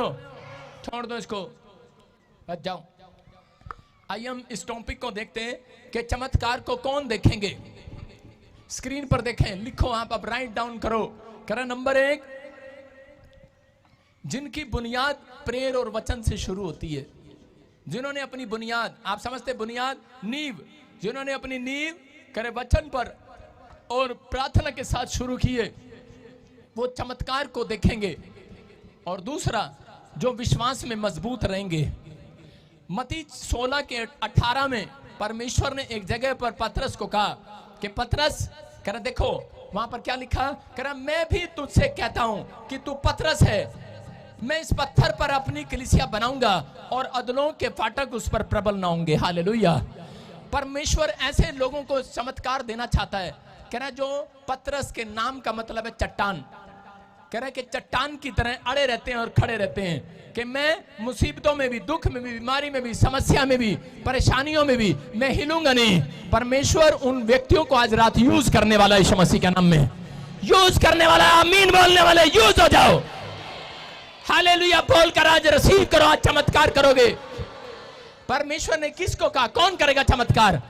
हो? छोड़ दो इसको, बच जाओ। आइए हम इस टॉपिक को देखते हैं कि चमत्कार को कौन देखेंगे। स्क्रीन पर देखें, लिखो आप, अब राइट डाउन करो। करें नंबर 1, जिनकी बुनियाद प्रेयर और वचन से शुरू होती है, जिन्होंने अपनी बुनियाद, आप समझते बुनियाद, नींव, जिन्होंने अपनी नींव करे वचन पर और प्रार्थना के साथ शुरू किए, वो चमत्कार को देखेंगे। और दूसरा, जो विश्वास में मजबूत रहेंगे। मत्ती 16:18 में परमेश्वर ने एक जगह पर पतरस को कहा कि पतरस, कह देखो वहां पर क्या लिखा, कह मैं भी तुझसे कहता हूं कि तू पतरस है, मैं इस पत्थर पर अपनी कलीसिया बनाऊंगा और अदलों के फाटक उस पर प्रबल ना होंगे। हालेलुया। परमेश्वर ऐसे लोगों को चमत्कार देना चाहता है। कह रहा जो पतरस के नाम का मतलब है चट्टान, कह रहे कि चट्टान की तरह अड़े रहते हैं और खड़े रहते हैं कि मैं मुसीबतों में भी, दुख में भी, बीमारी में भी, समस्या में भी, परेशानियों में भी मैं हिलूंगा नहीं। परमेश्वर उन व्यक्तियों को आज रात यूज करने वाला है, यीशु मसीह के नाम में यूज करने वाला है। आमीन बोलने वाले यूज हो जाओ। हालेलुया बोलकर आज रिसीव करो, आज चमत्कार करोगे। परमेश्वर ने किसको कहा, कौन करेगा चमत्कार?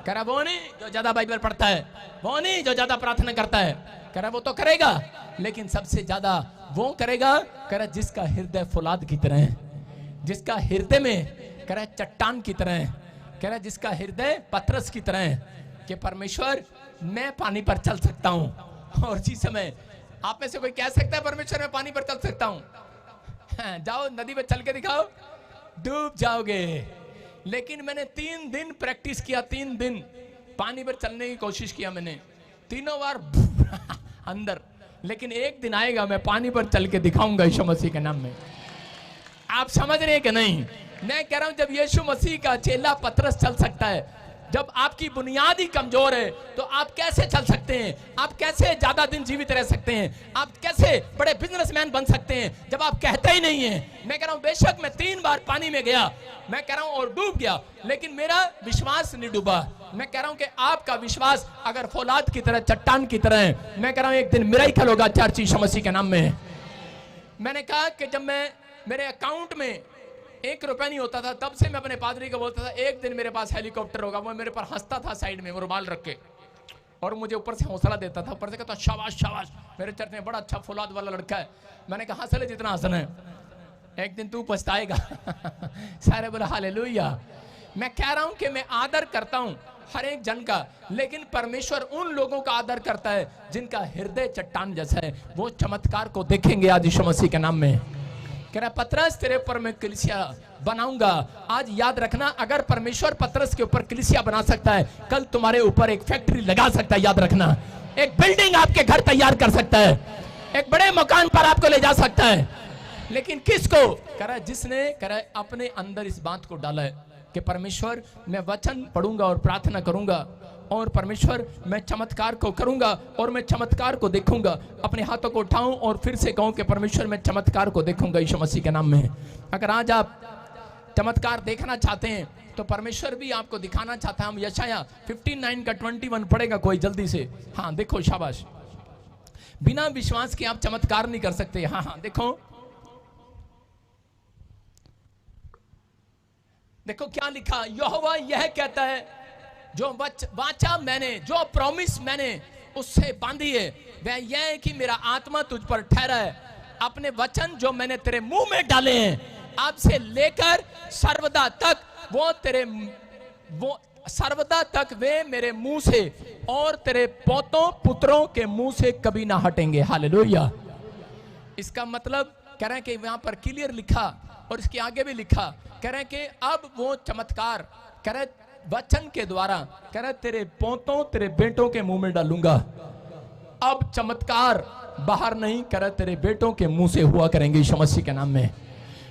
कह रहा वो नहीं जो ज्यादा बाइबल पढ़ता है, वो नहीं जो ज्यादा प्रार्थना करता है, कह रहा वो तो करेगा, लेकिन सबसे ज्यादा वो करेगा, कह रहा जिसका हृदय फौलाद की तरह है, जिसका हृदय में, कह रहा चट्टान की तरह है, कह रहा जिसका हृदय पतरस की तरह है कि परमेश्वर मैं पानी पर चल सकता हूं। और इसी समय आप में से कोई कह सकता है परमेश्वर मैं पानी पर चल सकता हूं? जाओ नदी पर चल के दिखाओ, डूब जाओगे। लेकिन मैंने 3 दिन प्रैक्टिस किया, 3 दिन पानी पर चलने की कोशिश किया मैंने, तीनों बार अंदर, लेकिन एक दिन आएगा मैं पानी पर चल के दिखाऊंगा यीशु मसीह के नाम में। आप समझ रहे हैं कि नहीं? मैं कह रहा हूं जब यीशु मसीह का चेला पतरस चल सकता है, जब आपकी बुनियाद ही कमजोर है, तो आप कैसे चल सकते हैं? आप कैसे ज्यादा दिन जीवित रह सकते हैं? आप कैसे बड़े बिजनेसमैन बन सकते हैं जब आप कहते ही नहीं है? मैं कह रहा हूं बेशक मैं 3 बार पानी में गया, मैं कह रहा हूं और डूब गया, लेकिन मेरा विश्वास नहीं डूबा। मैं कह रहा हूं कि आपका विश्वास अगर फौलाद की तरह, चट्टान की तरह है, मैं कह रहा हूं एक दिन मिरेकल होगा चर्च यीशु मसीह के नाम में। मैंने कहा कि जब मैं, मेरे अकाउंट में 1 रुपया नहीं होता था, तब से मैं अपने पादरी को बोलता था एक दिन मेरे पास हेलीकॉप्टर होगा। वो मेरे पर हंसता था साइड में, वो रुमाल रख के, और मुझे ऊपर से हौसला देता था, ऊपर से कहता शाबाश शाबाश, मेरे चर्च में बड़ा अच्छा फौलाद वाला लड़का है। मैंने कहा हंस ले जितना हंसना है, एक दिन तू पछताएगा। सारे बोला हालेलुया। मैं कह रहा हूं कि मैं आदर करता हूं हर एक जन का, लेकिन परमेश्वर उन लोगों का आदर करता है जिनका हृदय चट्टान जैसा है। वो चमत्कार को देखेंगे आज यीशु मसीह के नाम में। कह रहा पतरस तेरे ऊपर मैं कलीसिया बनाऊंगा। आज याद रखना, अगर परमेश्वर पतरस के ऊपर कलीसिया बना सकता है, कल तुम्हारे ऊपर एक फैक्ट्री लगा सकता है। याद रखना, एक बिल्डिंग आपके घर तैयार कर सकता है, एक बड़े मकान पर आपको ले जा सकता है। लेकिन किसको? कह रहा जिसने, कह रहा अपने अंदर इस बात को डाला है कि परमेश्वर मैं वचन पढ़ूंगा और प्रार्थना करूंगा, और परमेश्वर मैं चमत्कार को करूंगा और मैं चमत्कार को देखूंगा। अपने हाथों को उठाऊं और फिर से कहूं कि परमेश्वर मैं चमत्कार को देखूंगा यीशु मसीह के नाम में। अगर आज आप चमत्कार देखना चाहते हैं तो परमेश्वर भी आपको दिखाना चाहता है। हम यशाया 59:21 पढ़ेगा कोई जल्दी से? हाँ देखो, शाबाश। बिना विश्वास के आप चमत्कार नहीं कर सकते। हाँ हाँ देखो, देखो क्या लिखा। यहोवा यह कहता है, जो वाचा मैंने, जो प्रॉमिस मैंने उससे बांधी है, वह यह है कि मेरा आत्मा तुझ पर ठहरा है। अपने वचन जो मैंने तेरे मुंह में डाले हैं, आज से लेकर सर्वदा तक वो सर्वदा तक वे मेरे मुंह से और तेरे पोतों पुत्रों के मुंह से कभी ना हटेंगे। हालेलुया। इसका मतलब कह रहे हैं कि वहां पर क्लियर लिखा, और इसके आगे भी लिखा, कह रहे हैं कि अब वो चमत्कार, कह रहे वचन के द्वारा, कह रहे तेरे पोतों तेरे बेटों के मुंह में डालूंगा। अब चमत्कार बाहर नहीं, कह रहे तेरे बेटों के मुंह से हुआ करेंगे यीशु मसीह के नाम में।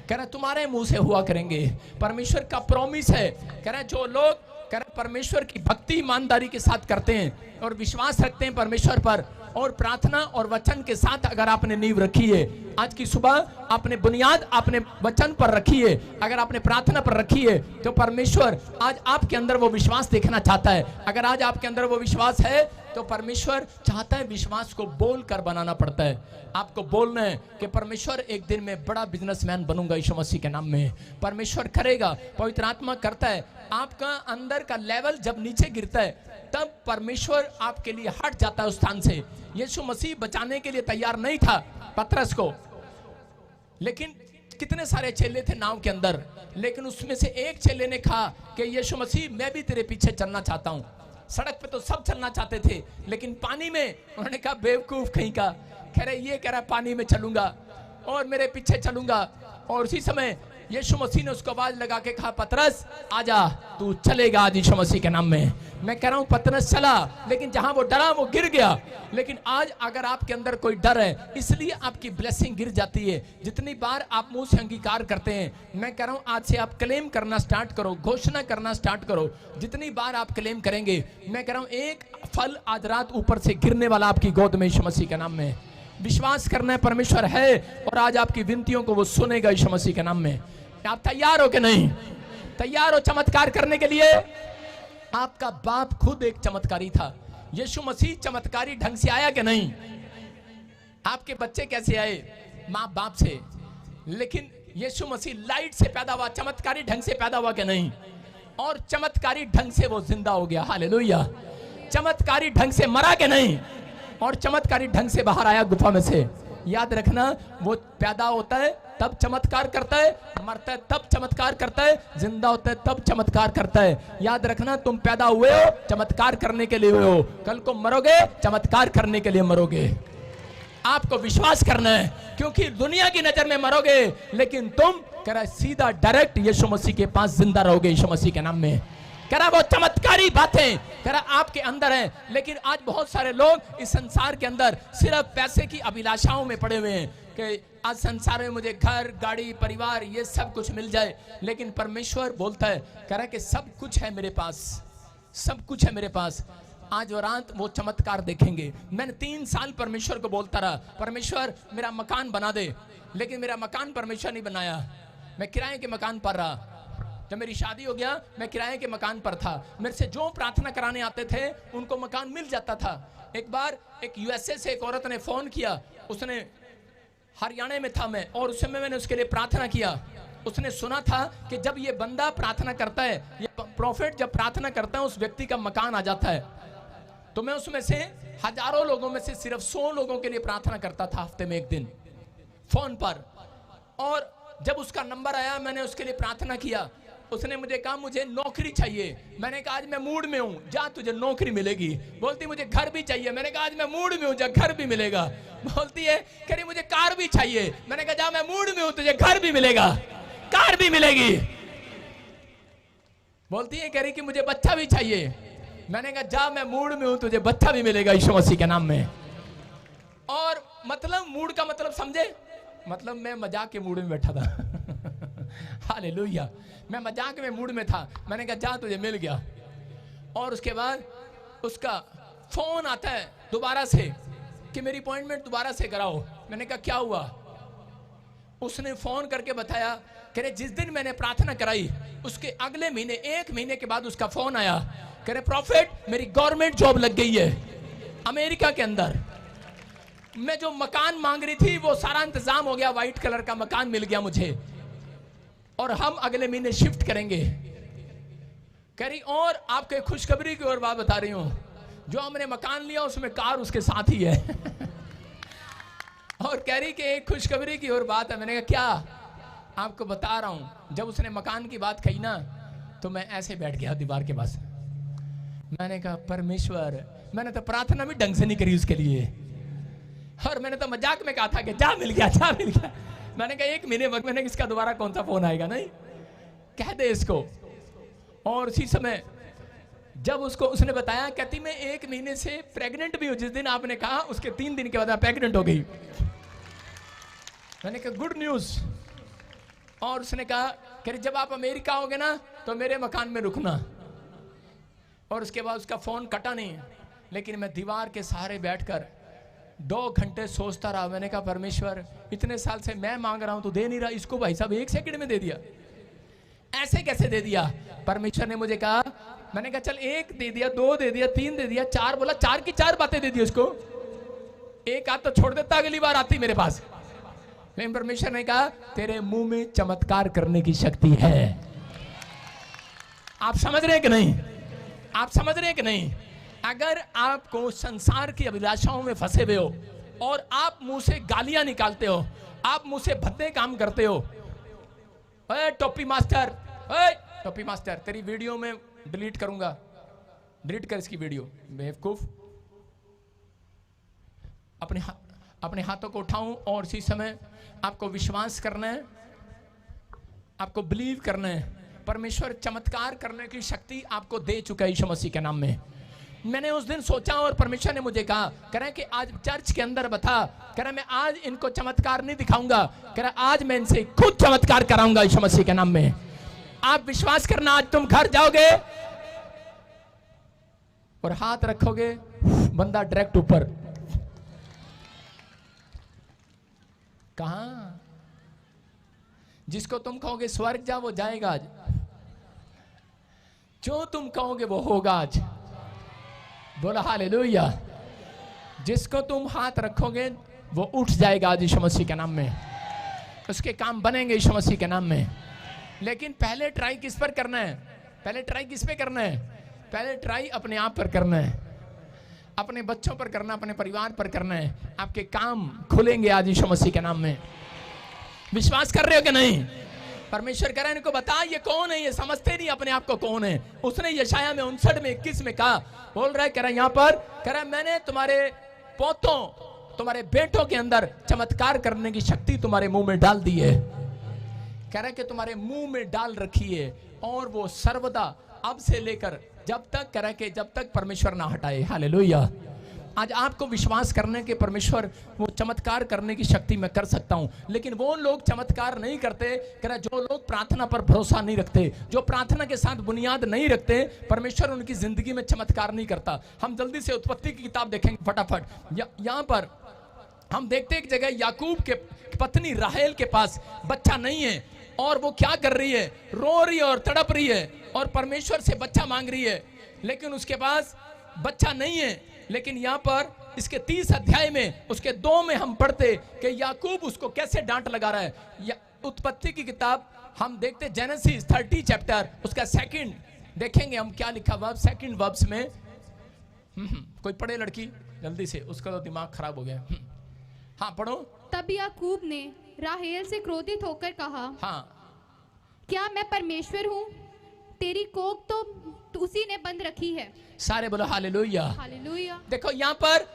कह रहे तुम्हारे मुंह से हुआ करेंगे। परमेश्वर का प्रॉमिस है। कह रहे जो लोग, कह रहे परमेश्वर की भक्ति ईमानदारी के साथ करते हैं, और विश्वास रखते हैं परमेश्वर पर और प्रार्थना और वचन के साथ अगर आपने नींव रखी है, आज की सुबह आपने बुनियाद आपने वचन पर रखी है, अगर आपने प्रार्थना पर रखी है, तो परमेश्वर आज आपके अंदर वो विश्वास देखना चाहता है। अगर आज आपके अंदर वो विश्वास है तो परमेश्वर चाहता है, विश्वास को बोल कर बनाना पड़ता है। आपको बोलना है कि परमेश्वर एक दिन में बड़ा बिजनेसमैन बनूंगा यीशु मसीह के नाम में। परमेश्वर करेगा, पवित्र आत्मा करता है। आपका अंदर का लेवल जब नीचे गिरता है तब परमेश्वर आपके लिए हट जाता है उस स्थान से। यीशु मसीह बचाने के लिए तैयार नहीं था पतरस को, लेकिन कितने सारे चेले थे नाव के अंदर, लेकिन उसमें से एक चेले ने कहा कि यीशु मसीह मैं भी तेरे पीछे चलना चाहता हूं। सड़क पे तो सब चलना चाहते थे, लेकिन पानी में उन्होंने कहा बेवकूफ कहीं का, कह रहे ये कह रहा पानी में चलूंगा और मेरे पीछे चलूंगा। और उसी समय यीशु मसीह ने उसको आवाज लगा के कहा पतरस आजा, तू चलेगा आज यीशु मसीह के नाम में। मैं कह रहा हूं पतरस चला, लेकिन जहां वो डरा वो गिर गया। लेकिन आज अगर आपके अंदर कोई डर है, इसलिए आपकी ब्लेसिंग गिर जाती है। जितनी बार आप मुंह से अंगीकार करते हैं, मैं कह रहा हूं आज से आप क्लेम करना स्टार्ट करो, घोषणा करना स्टार्ट करो। जितनी बार आप क्लेम करेंगे, मैं कह रहा हूं एक फल आज रात ऊपर से गिरने वाला आपकी गोद में यीशु मसीह के नाम में। विश्वास करना है परमेश्वर है और आज आपकी विनतियों को वो सुनेगा यीशु मसीह के नाम में। आप तैयार हो कि नहीं? तैयार हो चमत्कार करने के लिए? आपका बाप खुद एक चमत्कारी था। यीशु मसीह चमत्कारी ढंग से आया कि नहीं? आपके बच्चे कैसे आए? माँ बाप से। लेकिन यीशु मसीह लाइट से पैदा हुआ, चमत्कारी ढंग से पैदा हुआ कि नहीं? और चमत्कारी ढंग से वो जिंदा हो गया। हालेलुया। चमत्कारी ढंग से मरा कि नहीं? और चमत्कारी ढंग से बाहर आया गुफा में से। याद रखना, वो पैदा होता है तब चमत्कार करता है, मरता है तब चमत्कार करता है, जिंदा होता है तब चमत्कार करता है। याद रखना, तुम पैदा हुए हो चमत्कार करने के लिए हुए हो, कल को मरोगे चमत्कार करने के लिए मरोगे। आपको विश्वास करना है, क्योंकि दुनिया की नजर में मरोगे, लेकिन तुम कह रहा सीधा डायरेक्ट यीशु मसीह के पास जिंदा रहोगे यीशु मसीह के नाम में। कह रहा वो चमत्कारी बातें कह रहा आपके अंदर है। लेकिन आज बहुत सारे लोग इस संसार के अंदर सिर्फ पैसे की अभिलाषाओं में पड़े हुए हैं कि आज संसार में मुझे घर, गाड़ी, परिवार, ये सब कुछ मिल जाए। लेकिन परमेश्वर बोलता है, कह रहा कि सब कुछ है मेरे पास, सब कुछ है मेरे पास। आज और रात वो चमत्कार देखेंगे। मैंने 3 साल परमेश्वर को बोलता रहा, परमेश्वर मेरा मकान बना दे, लेकिन मेरा मकान परमेश्वर नहीं बनाया। मैं किराए के मकान पर रहा। जब मेरी शादी हो गया, मैं किराए के मकान पर था। मेरे से जो प्रार्थना कराने आते थे उनको मकान मिल जाता था। एक बार एक यूएसए से एक औरत ने फोन किया, उसने हरियाणा में था मैं, और उस समय मैंने उसके लिए प्रार्थना किया। उसने सुना था कि जब ये बंदा प्रार्थना करता है, ये प्रॉफिट जब प्रार्थना करता है, उस व्यक्ति का मकान आ जाता है। तो मैं उसमें से हजारों लोगों में से सिर्फ 100 लोगों के लिए प्रार्थना करता था हफ्ते में एक दिन फोन पर। और जब उसका नंबर आया, मैंने उसके लिए प्रार्थना किया। उसने मुझे कहा मुझे नौकरी चाहिए। मैंने कहा आज मैं मूड में हूँ, जा तुझे नौकरी मिलेगी। बोलती मुझे घर भी चाहिए। मैंने कहा आज मैं मूड में हूँ, जा घर भी मिलेगा। बोलती है कह रही मुझे कार भी चाहिए। मैंने कहा जा मैं मूड में हूँ, तुझे घर भी मिलेगा, कार भी मिलेगी। बोलती है कह रही कि मुझे बच्चा भी चाहिए। मैंने कहा जा मैं मूड में हूँ, तुझे बच्चा भी मिलेगा यीशु मसीह के नाम में। और मतलब मूड का मतलब समझे, मतलब मैं मजाक के मूड में बैठा था। हालेलुया। मैं मजाक में मूड में था। मैंने कहा जा तुझे मिल गया। और उसके बाद उसका फोन आता है दोबारा से कि मेरी अपॉइंटमेंट दोबारा से कराओ। मैंने कहा क्या हुआ? उसने फोन करके बताया कह रहे जिस दिन मैंने प्रार्थना कराई उसके अगले महीने, 1 महीने के बाद उसका फोन आया, कह रहे प्रॉफिट मेरी गवर्नमेंट जॉब लग गई है अमेरिका के अंदर। मैं जो मकान मांग रही थी वो सारा इंतजाम हो गया, व्हाइट कलर का मकान मिल गया मुझे, और हम अगले महीने शिफ्ट करेंगे। कह रही और आपके खुशखबरी की और बात बता रही हूं, जो हमने मकान लिया उसमें कार उसके साथ ही है। और कह रही कि एक खुशखबरी की और बात है। मैंने कहा क्या? आपको बता रहा हूं। जब उसने मकान की बात कही ना, तो मैं ऐसे बैठ गया दीवार के पास। मैंने कहा परमेश्वर, मैंने तो प्रार्थना भी ढंग से नहीं करी उसके लिए, और मैंने तो मजाक में कहा था कि जा मिल गया, जा मिल गया। मैंने कहा 1 महीने बाद मैंने इसका दोबारा कौन सा फोन आएगा, नहीं कह दे इसको। और उसी समय जब उसको उसने बताया, कहती मैं 1 महीने से प्रेग्नेंट भी हूं, जिस दिन आपने कहा उसके 3 दिन के बाद प्रेग्नेंट हो गई। मैंने कहा गुड न्यूज। और उसने कहा कि जब आप अमेरिका आओगे ना तो मेरे मकान में रुकना। और उसके बाद उसका फोन कटा नहीं। लेकिन मैं दीवार के सहारे बैठकर 2 घंटे सोचता रहा। मैंने कहा परमेश्वर इतने साल से मैं मांग रहा हूं तू दे नहीं रहा, इसको भाई साहब 1 सेकंड में दे दिया, ऐसे कैसे दे दिया? परमेश्वर ने मुझे कहा, मैंने कहा चल 1 दे दिया, 2 दे दिया, 3 दे दिया, 4 बोला, 4 की 4 बातें दे दी उसको, 1 आध तो छोड़ देता, अगली बार आती मेरे पास। लेकिन परमेश्वर ने कहा तेरे मुंह में चमत्कार करने की शक्ति है। आप समझ रहे हैं कि नहीं? आप समझ रहे हैं कि नहीं? अगर आपको संसार की अभिलाषाओं में फंसे हुए हो और आप मुंह से गालियां निकालते हो, आप मुंह से भद्दे काम करते हो, ओए टोपी मास्टर, ओए टोपी मास्टर, तेरी वीडियो में डिलीट करूंगा, डिलीट कर इसकी वीडियो, बेवकूफ। अपने हाथों को उठाऊं और इसी समय आपको विश्वास करना है, आपको बिलीव करना है। परमेश्वर चमत्कार करने की शक्ति आपको दे चुका है यीशु मसीह के नाम में। मैंने उस दिन सोचा और परमेश्वर ने मुझे कहा, कह रहा है कि आज चर्च के अंदर बता, कह रहा है मैं आज इनको चमत्कार नहीं दिखाऊंगा, कह रहा है आज मैं इनसे खुद चमत्कार कराऊंगा यीशु मसीह के नाम में। आप विश्वास करना, आज तुम घर जाओगे और हाथ रखोगे, बंदा डायरेक्ट ऊपर। कहां? जिसको तुम कहोगे स्वर्ग जा वो जाएगा आज, जो तुम कहोगे वो होगा आज। बोला हालेलुया। जिसको तुम हाथ रखोगे वो उठ जाएगा आज यीशु मसीह के नाम में, उसके काम बनेंगे यीशु मसीह के नाम में। लेकिन पहले ट्राई किस पर करना है? पहले ट्राई किस पे करना है? पहले ट्राई अपने आप पर करना है, अपने बच्चों पर करना, अपने परिवार पर करना है। आपके काम खुलेंगे आज यीशु मसीह के नाम में। विश्वास कर रहे हो कि नहीं? परमेश्वर कह रहा है इनको बता ये कौन है, ये समझते नहीं अपने आप को कौन है। उसने यशाया में 59 में 21 में कहा, बोल रहा है, कह रहा है यहाँ पर, कह रहा है मैंने तुम्हारे पोतों, तुम्हारे बेटों के अंदर चमत्कार करने की शक्ति तुम्हारे मुंह में डाल दी है। कह रहा है कि तुम्हारे मुंह में डाल रखी है, और वो सर्वदा अब से लेकर जब तक, कह रहा है कि जब तक परमेश्वर ना हटाए। हालेलुया। आज आपको विश्वास करने के परमेश्वर वो चमत्कार करने की शक्ति मैं कर सकता हूं। लेकिन वो लोग चमत्कार नहीं करते, कह रहा जो लोग प्रार्थना पर भरोसा नहीं रखते, जो प्रार्थना के साथ बुनियाद नहीं रखते, परमेश्वर उनकी जिंदगी में चमत्कार नहीं करता। हम जल्दी से उत्पत्ति की किताब देखेंगे फटाफट। यहाँ पर हम देखते हैं एक जगह याकूब के पत्नी राहेल के पास बच्चा नहीं है, और वो क्या कर रही है? रो रही है और तड़प रही है और परमेश्वर से बच्चा मांग रही है, लेकिन उसके पास बच्चा नहीं है। लेकिन यहाँ पर इसके 30 अध्याय में, उसके 2 में हम पढ़ते कि याकूब उसको कैसे डांट लगा रहा है। उत्पत्ति की किताब हम देखते, जेनेसिस 30 चैप्टर, उसका 2 देखेंगे हम क्या लिखा हुआ 2 वर्ब्स में। कोई पढ़े लड़की जल्दी से, उसका तो दिमाग खराब हो गया। हाँ पढ़ो। तब याकूब ने राहेल से क्रोधित होकर कहा, हाँ क्या मैं परमेश्वर हूँ? तेरी कोख तो उसी ने बंद रखी है। सारे बोलो हालेलुया। हालेलुया। देखो यहाँ पर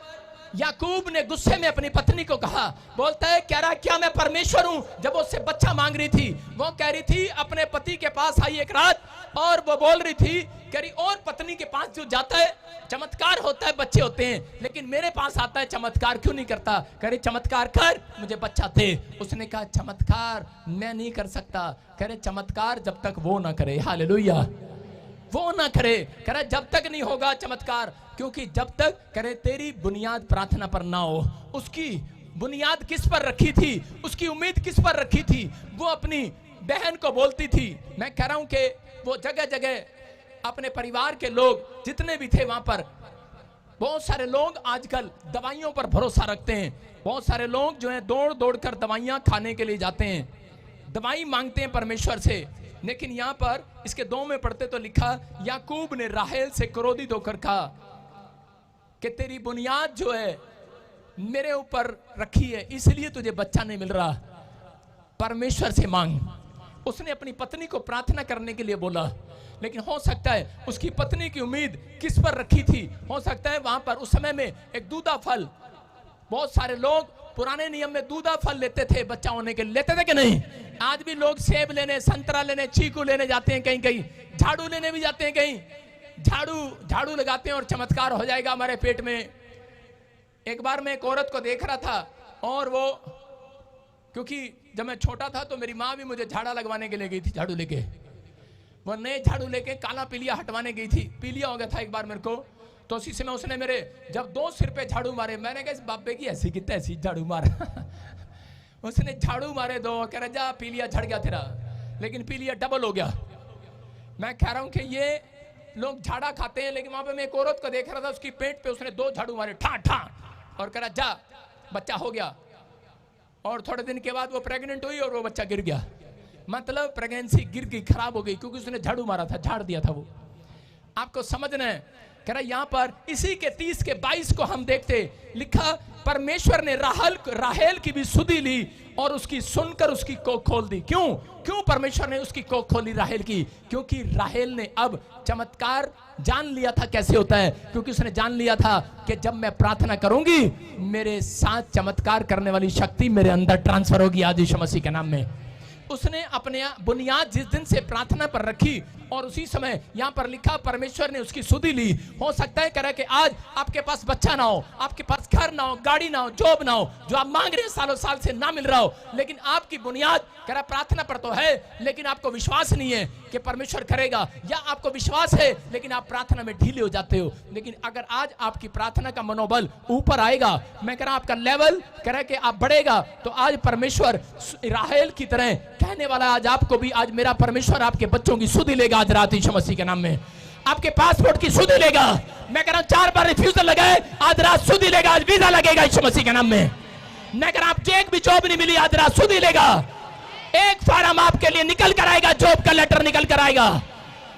याकूब ने गुस्से में अपनी पत्नी को कहा, बोलता है, कह रहा क्या मैं परमेश्वर हूं? जब उससे बच्चा मांग रही थी, वो कह रही थी अपने पति के पास आई एक रात, और वो बोल रही थी, कह रही और पत्नी के पास जो जाता है चमत्कार होता है, बच्चे होते हैं, लेकिन मेरे पास आता है चमत्कार क्यों नहीं करता? कह रही चमत्कार कर, मुझे बच्चा दे। उसने कहा चमत्कार मैं नहीं कर सकता। कह रहे चमत्कार जब तक वो ना करे। हालेलुया। वो ना करे, कह रहा जब तक नहीं होगा चमत्कार, क्योंकि जब तक, कह रहे तेरी बुनियाद प्रार्थना पर ना हो। उसकी बुनियाद किस पर रखी थी? उसकी उम्मीद किस पर रखी थी? वो अपनी बहन को बोलती थी। मैं कह रहा हूं कि वो जगह जगह अपने परिवार के लोग जितने भी थे वहां पर, बहुत सारे लोग आजकल दवाइयों पर भरोसा रखते हैं। बहुत सारे लोग जो है दौड़ दौड़ कर दवाइयां खाने के लिए जाते हैं, दवाई मांगते हैं परमेश्वर से। लेकिन यहाँ पर इसके 2 में पढ़ते तो लिखा, याकूब ने राहेल से क्रोधित होकर कहा कि तेरी बुनियाद जो है मेरे ऊपर रखी है, इसलिए तुझे बच्चा नहीं मिल रहा, परमेश्वर से मांग। उसने अपनी पत्नी को प्रार्थना करने के लिए बोला, लेकिन हो सकता है उसकी पत्नी की उम्मीद किस पर रखी थी? हो सकता है वहां पर उस समय में एक दूधा फल, बहुत सारे लोग पुराने नियम में दूधा फल लेते थे बच्चा होने के लिए, लेते थे कि नहीं? आज भी लोग सेब लेने, संतरा लेने, चीकू लेने जाते हैं, कहीं कहीं झाड़ू लेने भी जाते हैं, कहीं झाड़ू लगाते हैं और चमत्कार हो जाएगा हमारे पेट में। एक बार मैं एक औरत को देख रहा था, और वो, क्योंकि जब मैं छोटा था तो मेरी माँ भी मुझे झाड़ा लगवाने के लिए गई थी, झाड़ू लेके। वो नए झाड़ू लेके काला पीलिया हटवाने गई थी, पीलिया हो गया था एक बार मेरे को। तो उसी समय उसने मेरे जब 2 सिर पे झाड़ू मारे, मैंने कहा इस बाबे की ऐसी कितने ऐसी झाड़ू मारा उसने झाड़ू मारे 2, कह रहा जा पीलिया झड़ गया तेरा, लेकिन पीलिया डबल हो गया। मैं कह रहा हूं कि ये लोग झाड़ा खाते हैं, लेकिन वहां पे मैं एक औरत को देख रहा था, उसकी पेट पे उसने 2 झाड़ू मारे ठा ठा, और कह रहा जा बच्चा हो गया। और थोड़े दिन के बाद वो प्रेग्नेंट हुई और वो बच्चा गिर गया। मतलब प्रेगनेंसी गिर गई, खराब हो गई, क्योंकि उसने झाड़ू मारा था, झाड़ दिया था वो। आपको समझना है, कह रहा यहां पर इसी के 30 के 22 को हम देखते, लिखा परमेश्वर ने राहेल की भी सुधि ली और उसकी सुनकर उसकी कोख खोल दी। क्यों परमेश्वर ने उसकी कोख खोली राहेल की? क्योंकि राहेल ने अब चमत्कार जान लिया था कैसे होता है, क्योंकि उसने जान लिया था कि जब मैं प्रार्थना करूंगी मेरे साथ चमत्कार करने वाली शक्ति मेरे अंदर ट्रांसफर होगी आज यीशु मसीह के नाम में। उसने अपने बुनियाद जिस दिन से प्रार्थना पर रखी और उसी समय यहां पर लिखा परमेश्वर ने उसकी सुधि ली। हो सकता है कह कि आज आपके पास बच्चा ना हो, आपके पास घर ना हो, गाड़ी ना हो, जॉब ना हो, जो आप मांग रहे हैं सालों साल से ना मिल रहा हो, लेकिन आपकी बुनियाद कह रहा प्रार्थना पर तो है, लेकिन आपको विश्वास नहीं है कि परमेश्वर करेगा, या आपको विश्वास है लेकिन आप प्रार्थना में ढीले हो जाते हो। लेकिन अगर आज आपकी प्रार्थना का मनोबल ऊपर आएगा, मैं कह रहा आपका लेवल कह रहा कि आप बढ़ेगा, तो आज परमेश्वर राहेल की तरह कहने वाला आज आपको भी, आज मेरा परमेश्वर आपके बच्चों की सुधि लेगा आज रात यीशु मसीह के नाम में, आपके पासपोर्ट की सुधि लेगा। मैं कह रहा हूं 4 बार रिफ्यूजल लगाए, आज रात सुधि लेगा, आज वीजा लगेगा यीशु मसीह के नाम में। मैं कह रहा हूं एक भी जॉब नहीं मिली, आज रात सुधि लेगा। एक फार्म आपके लिए निकल कर आएगा, जॉब का लेटर निकल कर आएगा,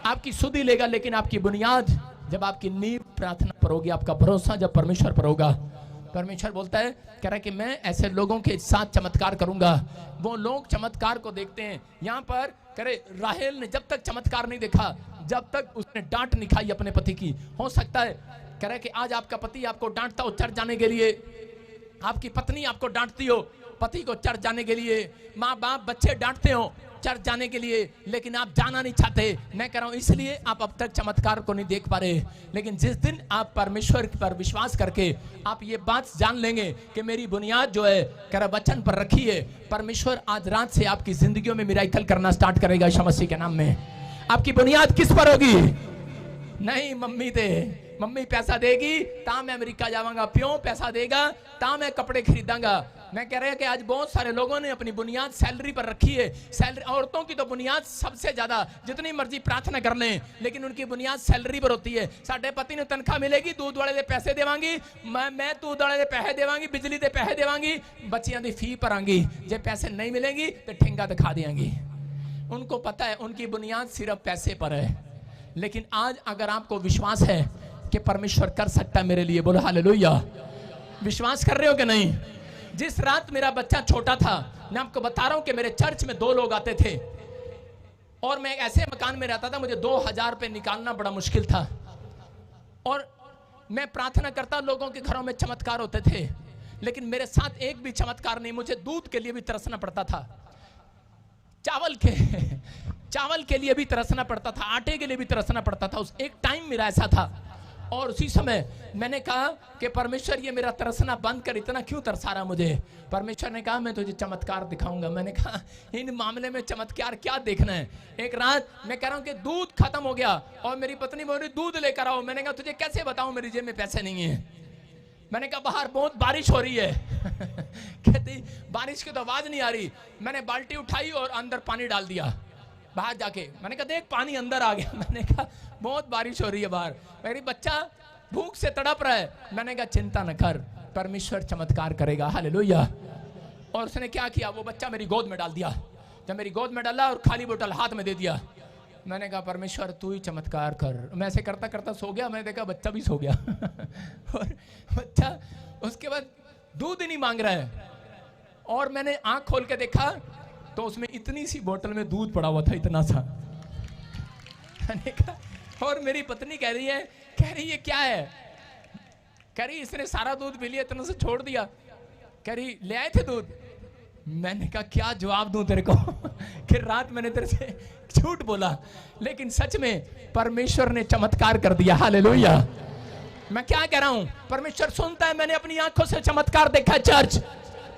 आपकी सुधि लेगा। लेकिन आपकी बुनियाद जब आपकी नींव प्रार्थना पर होगी, आपका भरोसा जब परमेश्वर पर होगा, परमेश्वर बोलता है कह रहा है कि मैं ऐसे लोगों के साथ चमत्कार करूंगा। वो लोग चमत्कार को देखते हैं। यहां पर करे राहेल ने जब तक चमत्कार नहीं देखा, जब तक उसने डांट नहीं खाई अपने पति की। हो सकता है कह रहा है कि आज आपका पति आपको डांटता हो चर्च जाने के लिए, आपकी पत्नी आपको डांटती हो पति को चर्च जाने के लिए, माँ बाप बच्चे डांटते हो चर्च जाने के लिए, लेकिन आप जाना नहीं चाहते। मैं कह रहा हूं इसलिए आप अब तक चमत्कार को नहीं देख पा रहे। लेकिन जिस दिन आप परमेश्वर पर विश्वास करके आप ये बात जान लेंगे कि मेरी बुनियाद जो है कह रहा वचन पर रखी है, परमेश्वर आज रात से आपकी जिंदगियों में मिराकल करना स्टार्ट करेगा यीशु मसीह के नाम में। आपकी बुनियाद किस पर होगी? नहीं मम्मी दे, मम्मी पैसा देगी ता मैं अमेरिका जाऊंगा, प्यों पैसा देगा ता मैं कपड़े खरीदांगा। मैं कह रहा हूं कि आज बहुत सारे लोगों ने अपनी बुनियाद सैलरी पर रखी है। सैलरी, औरतों की तो बुनियाद सबसे ज्यादा, जितनी मर्जी प्रार्थना कर लें, लेकिन उनकी बुनियाद सैलरी पर होती है। साडे पति ने तनख्वाह मिलेगी, दूध वाले दे पैसे देवांगी, मैं दूध वाले दे पैसे देवांगी, बिजली दे पैसे देवांगी, बच्चियां दी फी भरांगी, जे पैसे नहीं मिलेंगी तो ठेंगा दिखा देंगी। उनको पता है उनकी बुनियाद सिर्फ पैसे पर है। लेकिन आज अगर आपको विश्वास है कि परमेश्वर कर सकता है मेरे लिए, बोलो हालेलुया। विश्वास कर रहे हो कि नहीं? जिस रात मेरा बच्चा छोटा था, मैं आपको बता रहा हूं कि मेरे चर्च में 2 लोग आते थे और मैं ऐसे मकान में रहता था, मुझे 2000 रुपए निकालना बड़ा मुश्किल था। और मैं प्रार्थना करता, लोगों के घरों में चमत्कार होते थे, लेकिन मेरे साथ एक भी चमत्कार नहीं। मुझे दूध के लिए भी तरसना पड़ता था, चावल के लिए भी तरसना पड़ता था, आटे के लिए भी तरसना पड़ता था। उस एक टाइम मेरा ऐसा था। और उसी समय मैंने कहा कि परमेश्वर ये मेरा तरसना बंद कर, इतना क्यों तरसा रहा मुझे? परमेश्वर ने कहा मैं तुझे चमत्कार दिखाऊंगा। मैंने कहा इन मामले में चमत्कार क्या देखना है? एक रात मैं कह रहा हूं कि दूध खत्म हो गया और मेरी पत्नी बोल रही दूध लेकर आओ। मैंने कहा तुझे कैसे बताऊं, मेरी जेब में पैसे नहीं है। मैंने कहा बाहर बहुत बारिश हो रही है कहती बारिश की तो आवाज नहीं आ रही। मैंने बाल्टी उठाई और अंदर पानी डाल दिया बाहर जाके। मैंने कहा देख पानी अंदर आ गया। मैंने कहा बहुत बारिश हो रही है बाहर, मेरी बच्चा भूख से तड़प रहा है। मैंने कहा चिंता न कर, परमेश्वर चमत्कार करेगा, हालेलुया। और उसने क्या किया, वो बच्चा मेरी गोद में डाल दिया। जब मेरी गोद में डाला और खाली बोतल हाथ में दे दिया, मैंने कहा परमेश्वर तू ही चमत्कार कर। मैं ऐसे करता करता सो गया। मैंने देखा बच्चा भी सो गया और बच्चा उसके बाद दूध ही नहीं मांग रहा है। और मैंने आंख खोल के देखा तो उसमें इतनी सी बोतल में दूध पड़ा हुआ था, इतना सा। मैंने कहा, और मेरी पत्नी कह रही है ये क्या है? कह रही इसने सारा दूध पी लिया, इतना से छोड़ दिया। कह रही ले आए थे दूध। मैंने कहा क्या जवाब दूं तेरे को कि रात मैंने तेरे से झूठ बोला, लेकिन सच में परमेश्वर ने चमत्कार कर दिया, हालेलुया। मैं क्या कह रहा हूं, परमेश्वर सुनता है। मैंने अपनी आंखों से चमत्कार देखा चर्च।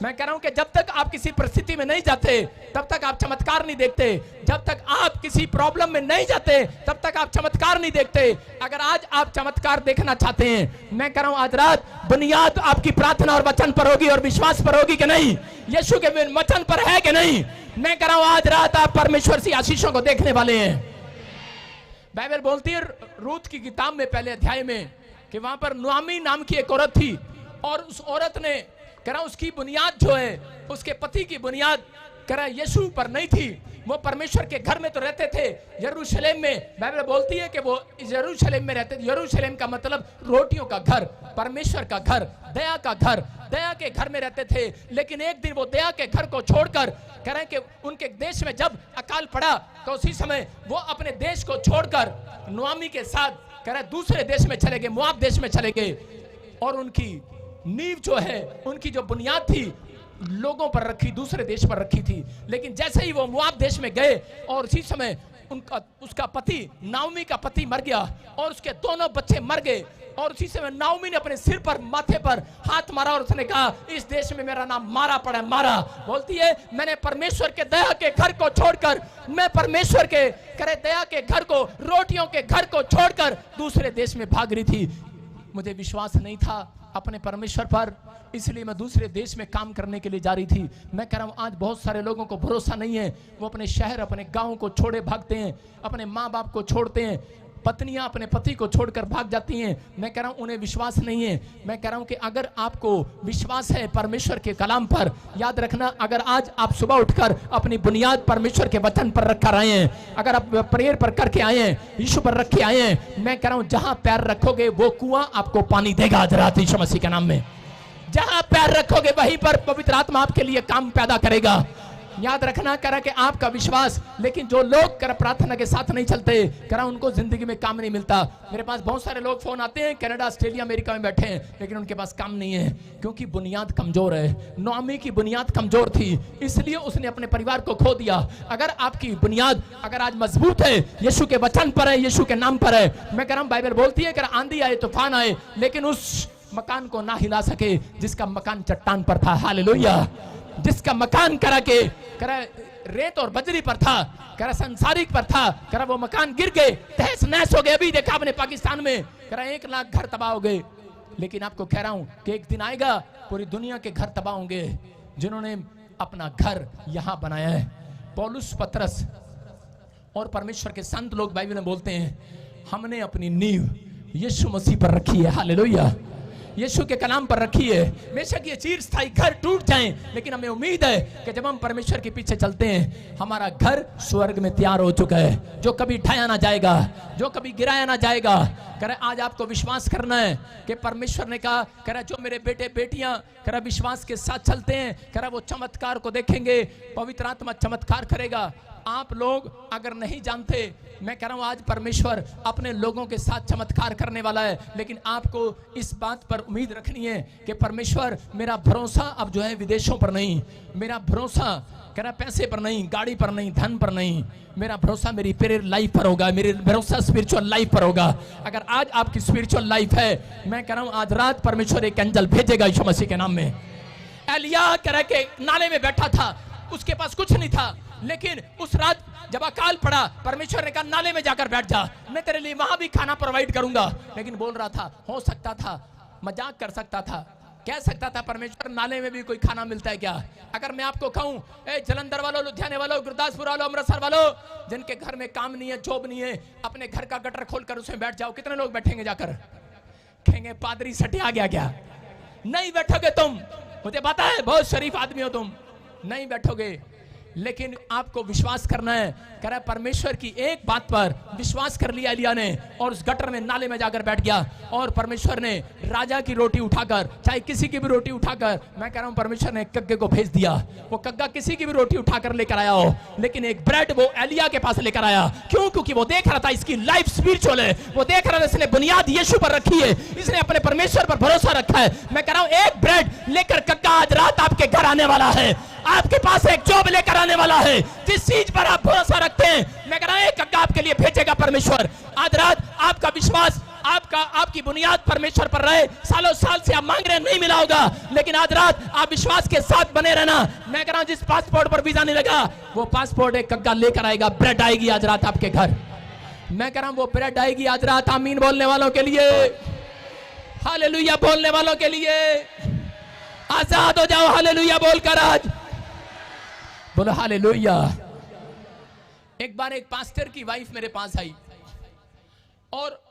मैं कह रहा हूं कि जब तक आप किसी परिस्थिति में नहीं जाते तब तक आप चमत्कार नहीं देखते। जब तक आप किसी प्रॉब्लम में नहीं जाते तब तक आप चमत्कार नहीं देखते। अगर आज आप चमत्कार देखना चाहते हैं, मैं कह रहा हूं आज रात बुनियाद आपकी प्रार्थना और वचन पर होगी और विश्वास पर होगी कि नहीं, यीशु के वचन पर है कि नहीं। मैं कह रहा हूं आज रात आप परमेश्वर की आशीषों को देखने वाले हैं। बाइबल बोलती है रूत की किताब में पहले अध्याय में कि वहां पर नुआमी नाम की एक औरत थी और उस औरत ने कह रहा उसकी बुनियाद जो है, उसके पति की बुनियाद कह रहा यीशु पर नहीं थी। वो परमेश्वर के घर में तो रहते थे यरूशलेम में। बाइबल बोलती है कि वो यरूशलेम में रहते थे। यरूशलेम का मतलब रोटियों का घर, परमेश्वर का घर, दया का घर, दया के घर में रहते थे। लेकिन एक दिन वो दया के घर को छोड़कर कह रहे हैं कि उनके देश में जब अकाल पड़ा तो उसी समय वो अपने देश को छोड़कर नुआमी के साथ कह रहे दूसरे देश में चले गए, मोआब देश में चले गए। और उनकी नींव जो है, उनकी जो बुनियाद थी लोगों पर रखी, दूसरे देश पर रखी थी। लेकिन जैसे ही वो मोआब देश में गए और उसी समय उसका पति, नाओमी का पति मर गया और उसके दोनों बच्चे मर गए। और उसी समय नाओमी ने अपने सिर पर, माथे पर हाथ मारा और उसने कहा इस देश में मेरा नाम मारा पड़ा है। मारा बोलती है मैंने परमेश्वर के दया के घर को छोड़कर, मैं परमेश्वर के करे दया के घर को, रोटियों के घर को छोड़कर दूसरे देश में भाग रही थी। मुझे विश्वास नहीं था अपने परमेश्वर पर, इसलिए मैं दूसरे देश में काम करने के लिए जा रही थी। मैं कह रहा हूं आज बहुत सारे लोगों को भरोसा नहीं है, वो अपने शहर, अपने गांव को छोड़े भागते हैं, अपने माँ बाप को छोड़ते हैं, पत्नियां अपने पति को छोड़कर भाग जाती हैं। मैं कह रहा हूं उन्हें विश्वास नहीं है। मैं कह रहा हूं कि अगर आपको विश्वास है परमेश्वर के कलाम पर, याद रखना अगर आज आप सुबह उठकर अपनी बुनियाद परमेश्वर के वचन पर रखकर आए हैं, अगर आप प्रेयर पर करके आए हैं, यीशु पर रख के आए हैं, मैं कह रहा हूं जहां पैर रखोगे वो कुआं आपको पानी देगा आज रात यीशु मसीह के नाम में। जहां पैर रखोगे वहीं पर पवित्र आत्मा आपके लिए काम पैदा करेगा। याद रखना करा कि आपका विश्वास, लेकिन जो लोग कर प्रार्थना के साथ नहीं चलते करा उनको जिंदगी में काम नहीं मिलता। मेरे पास बहुत सारे लोग फोन आते हैं कनाडा, ऑस्ट्रेलिया, अमेरिका में बैठे हैं, लेकिन उनके पास काम नहीं है क्योंकि बुनियाद कमजोर है। नोआमी की बुनियाद कमजोर थी, इसलिए उसने अपने परिवार को खो दिया। अगर आपकी बुनियाद अगर आज मजबूत है, यीशु के वचन पर है, यीशु के नाम पर है, मैं कह रहा हूं बाइबल बोलती है कि आंधी आए, तूफान आए, लेकिन उस मकान को ना हिला सके जिसका मकान चट्टान पर था। हालेलुया। जिसका मकान करा रेत और बजरी पर था, करा संसारिक पर था, करा वो मकान गिर गए, तहस नहस हो गए। अभी देखा आपने पाकिस्तान में करा 1 लाख घर तबाह हो गए। लेकिन आपको कह रहा हूं कि एक दिन आएगा पूरी दुनिया के घर तबाह होंगे जिन्होंने अपना घर यहां बनाया है। पौलुस, पतरस और परमेश्वर के संत लोग बाइबल में बोलते हैं हमने अपनी नींव यीशु मसीह पर रखी है। हालेलुया। यीशु के कलाम पर रखी है। बेशक ये चिरस्थायी घर टूट जाएं, लेकिन हमें उम्मीद है कि जब हम परमेश्वर के पीछे चलते हैं हमारा घर स्वर्ग में तैयार हो चुका है, जो कभी ढाया ना जाएगा, जो कभी गिराया ना जाएगा। करे आज आपको विश्वास करना है कि परमेश्वर ने कहा करे जो मेरे बेटे बेटियां करे विश्वास के साथ चलते हैं, करे वो चमत्कार को देखेंगे, पवित्र आत्मा चमत्कार करेगा। आप लोग अगर नहीं जानते, मैं कह रहा हूं आज परमेश्वर अपने लोगों के साथ चमत्कार करने वाला है, लेकिन आपको इस बात पर उम्मीद रखनी है कि परमेश्वर मेरा भरोसा अब जो है विदेशों पर नहीं, मेरा भरोसा कह रहा पैसे पर नहीं, गाड़ी पर नहीं, धन पर नहीं, मेरा भरोसा मेरी प्रेयर लाइफ पर होगा, मेरे भरोसा स्पिरिचुअल लाइफ पर होगा। अगर आज आपकी स्पिरिचुअल लाइफ है, मैं कह रहा हूं आज रात परमेश्वर एक एंजल भेजेगा यीशु मसीह के नाम में। एलिया कह रहा के नाले में बैठा था, उसके पास कुछ नहीं था, लेकिन उस रात जब अकाल पड़ा परमेश्वर ने कहा नाले में जाकर बैठ जा, मैं तेरे लिए वहां भी खाना प्रोवाइड करूंगा। लेकिन बोल रहा था, हो सकता था मजाक कर सकता था, कह सकता था परमेश्वर नाले में भी कोई खाना मिलता है क्या। अगर मैं आपको कहूं ए जलंधर वालों, लुधियाने वालों, गुरदासपुर वालों, अमृतसर वालों, जिनके घर में काम नहीं है, जॉब नहीं है, अपने घर का गटर खोलकर उसमें बैठ जाओ, कितने लोग बैठेंगे जाकर? कहेंगे पादरी सटे आ गया क्या? नहीं बैठोगे तुम, मुझे पता है बहुत शरीफ आदमी हो तुम, नहीं बैठोगे। लेकिन आपको विश्वास करना है, कह रहा है परमेश्वर की एक बात पर विश्वास कर लिया एलिया ने, और उस गटर में नाले में जाकर बैठ गया। और परमेश्वर ने राजा की रोटी उठाकर, चाहे किसी की भी रोटी उठाकर, मैं कह रहा हूं परमेश्वर ने कग्गे को भेज दिया। वो कग्गा किसी की भी रोटी उठाकर लेकर आया हो, लेकिन एक ब्रेड वो एलिया के पास लेकर आया। क्यों? क्योंकि वो देख रहा था इसकी लाइफ स्पिरिचुअल है, वो देख रहा था इसने बुनियाद यीशु पर रखी है, इसने अपने परमेश्वर पर भरोसा रखा है। मैं कह रहा हूं एक ब्रेड लेकर कग्गा आज रात आपके घर आने वाला है, आपके पास एक जॉब लेकर आने वाला है, जिस चीज पर आप भरोसा रखते हैं, मैं कह रहा हूं एक कग्गा आपके लिए भेजेगा परमेश्वर। आज रात आपका विश्वास आपका आपकी बुनियाद परमेश्वर पर रहे, सालों साल से आप मांग रहे हैं, नहीं मिला होगा, लेकिन आज रात आप विश्वास के साथ बने रहना। मैं कह रहा हूं जिस पासपोर्ट पर वीजा नहीं लगा, वो पासपोर्ट एक कग्गा लेकर आएगा, ब्रेड आएगी आज रात आपके घर। मैं कह रहा हूं वो ब्रेड आएगी आज रात। आमीन बोलने वालों के लिए, हालेलुया बोलने वालों के लिए, आजाद हो जाओ हालेलुया बोलकर आज बोलो हालेलुया। एक बार एक पास्टर की वाइफ मेरे पास आई और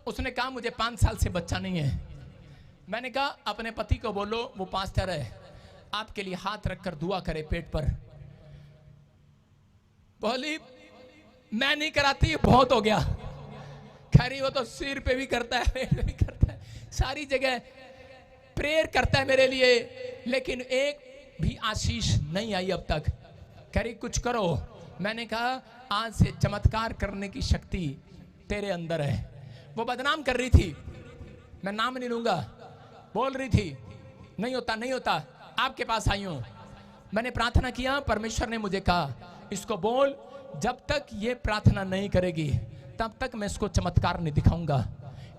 उसने कहा मुझे 5 साल से बच्चा नहीं है। मैंने कहा अपने पति को बोलो, वो पास्टर है, आपके लिए हाथ रखकर दुआ करे पेट पर। बोली मैं नहीं कराती, बहुत हो गया। खैरी वो तो सिर पे भी करता है, पेट पे भी करता है, सारी जगह प्रेयर करता है मेरे लिए, लेकिन एक भी आशीष नहीं आई अब तक। खैरी कुछ करो। मैंने कहा आज से चमत्कार करने की शक्ति तेरे अंदर है। वो बदनाम कर रही थी, मैं नाम नहीं लूंगा, बोल रही थी नहीं होता नहीं होता, आपके पास आई हूं। मैंने प्रार्थना किया, परमेश्वर ने मुझे कहा इसको बोल, जब तक ये प्रार्थना नहीं करेगी तब तक मैं इसको चमत्कार नहीं दिखाऊंगा।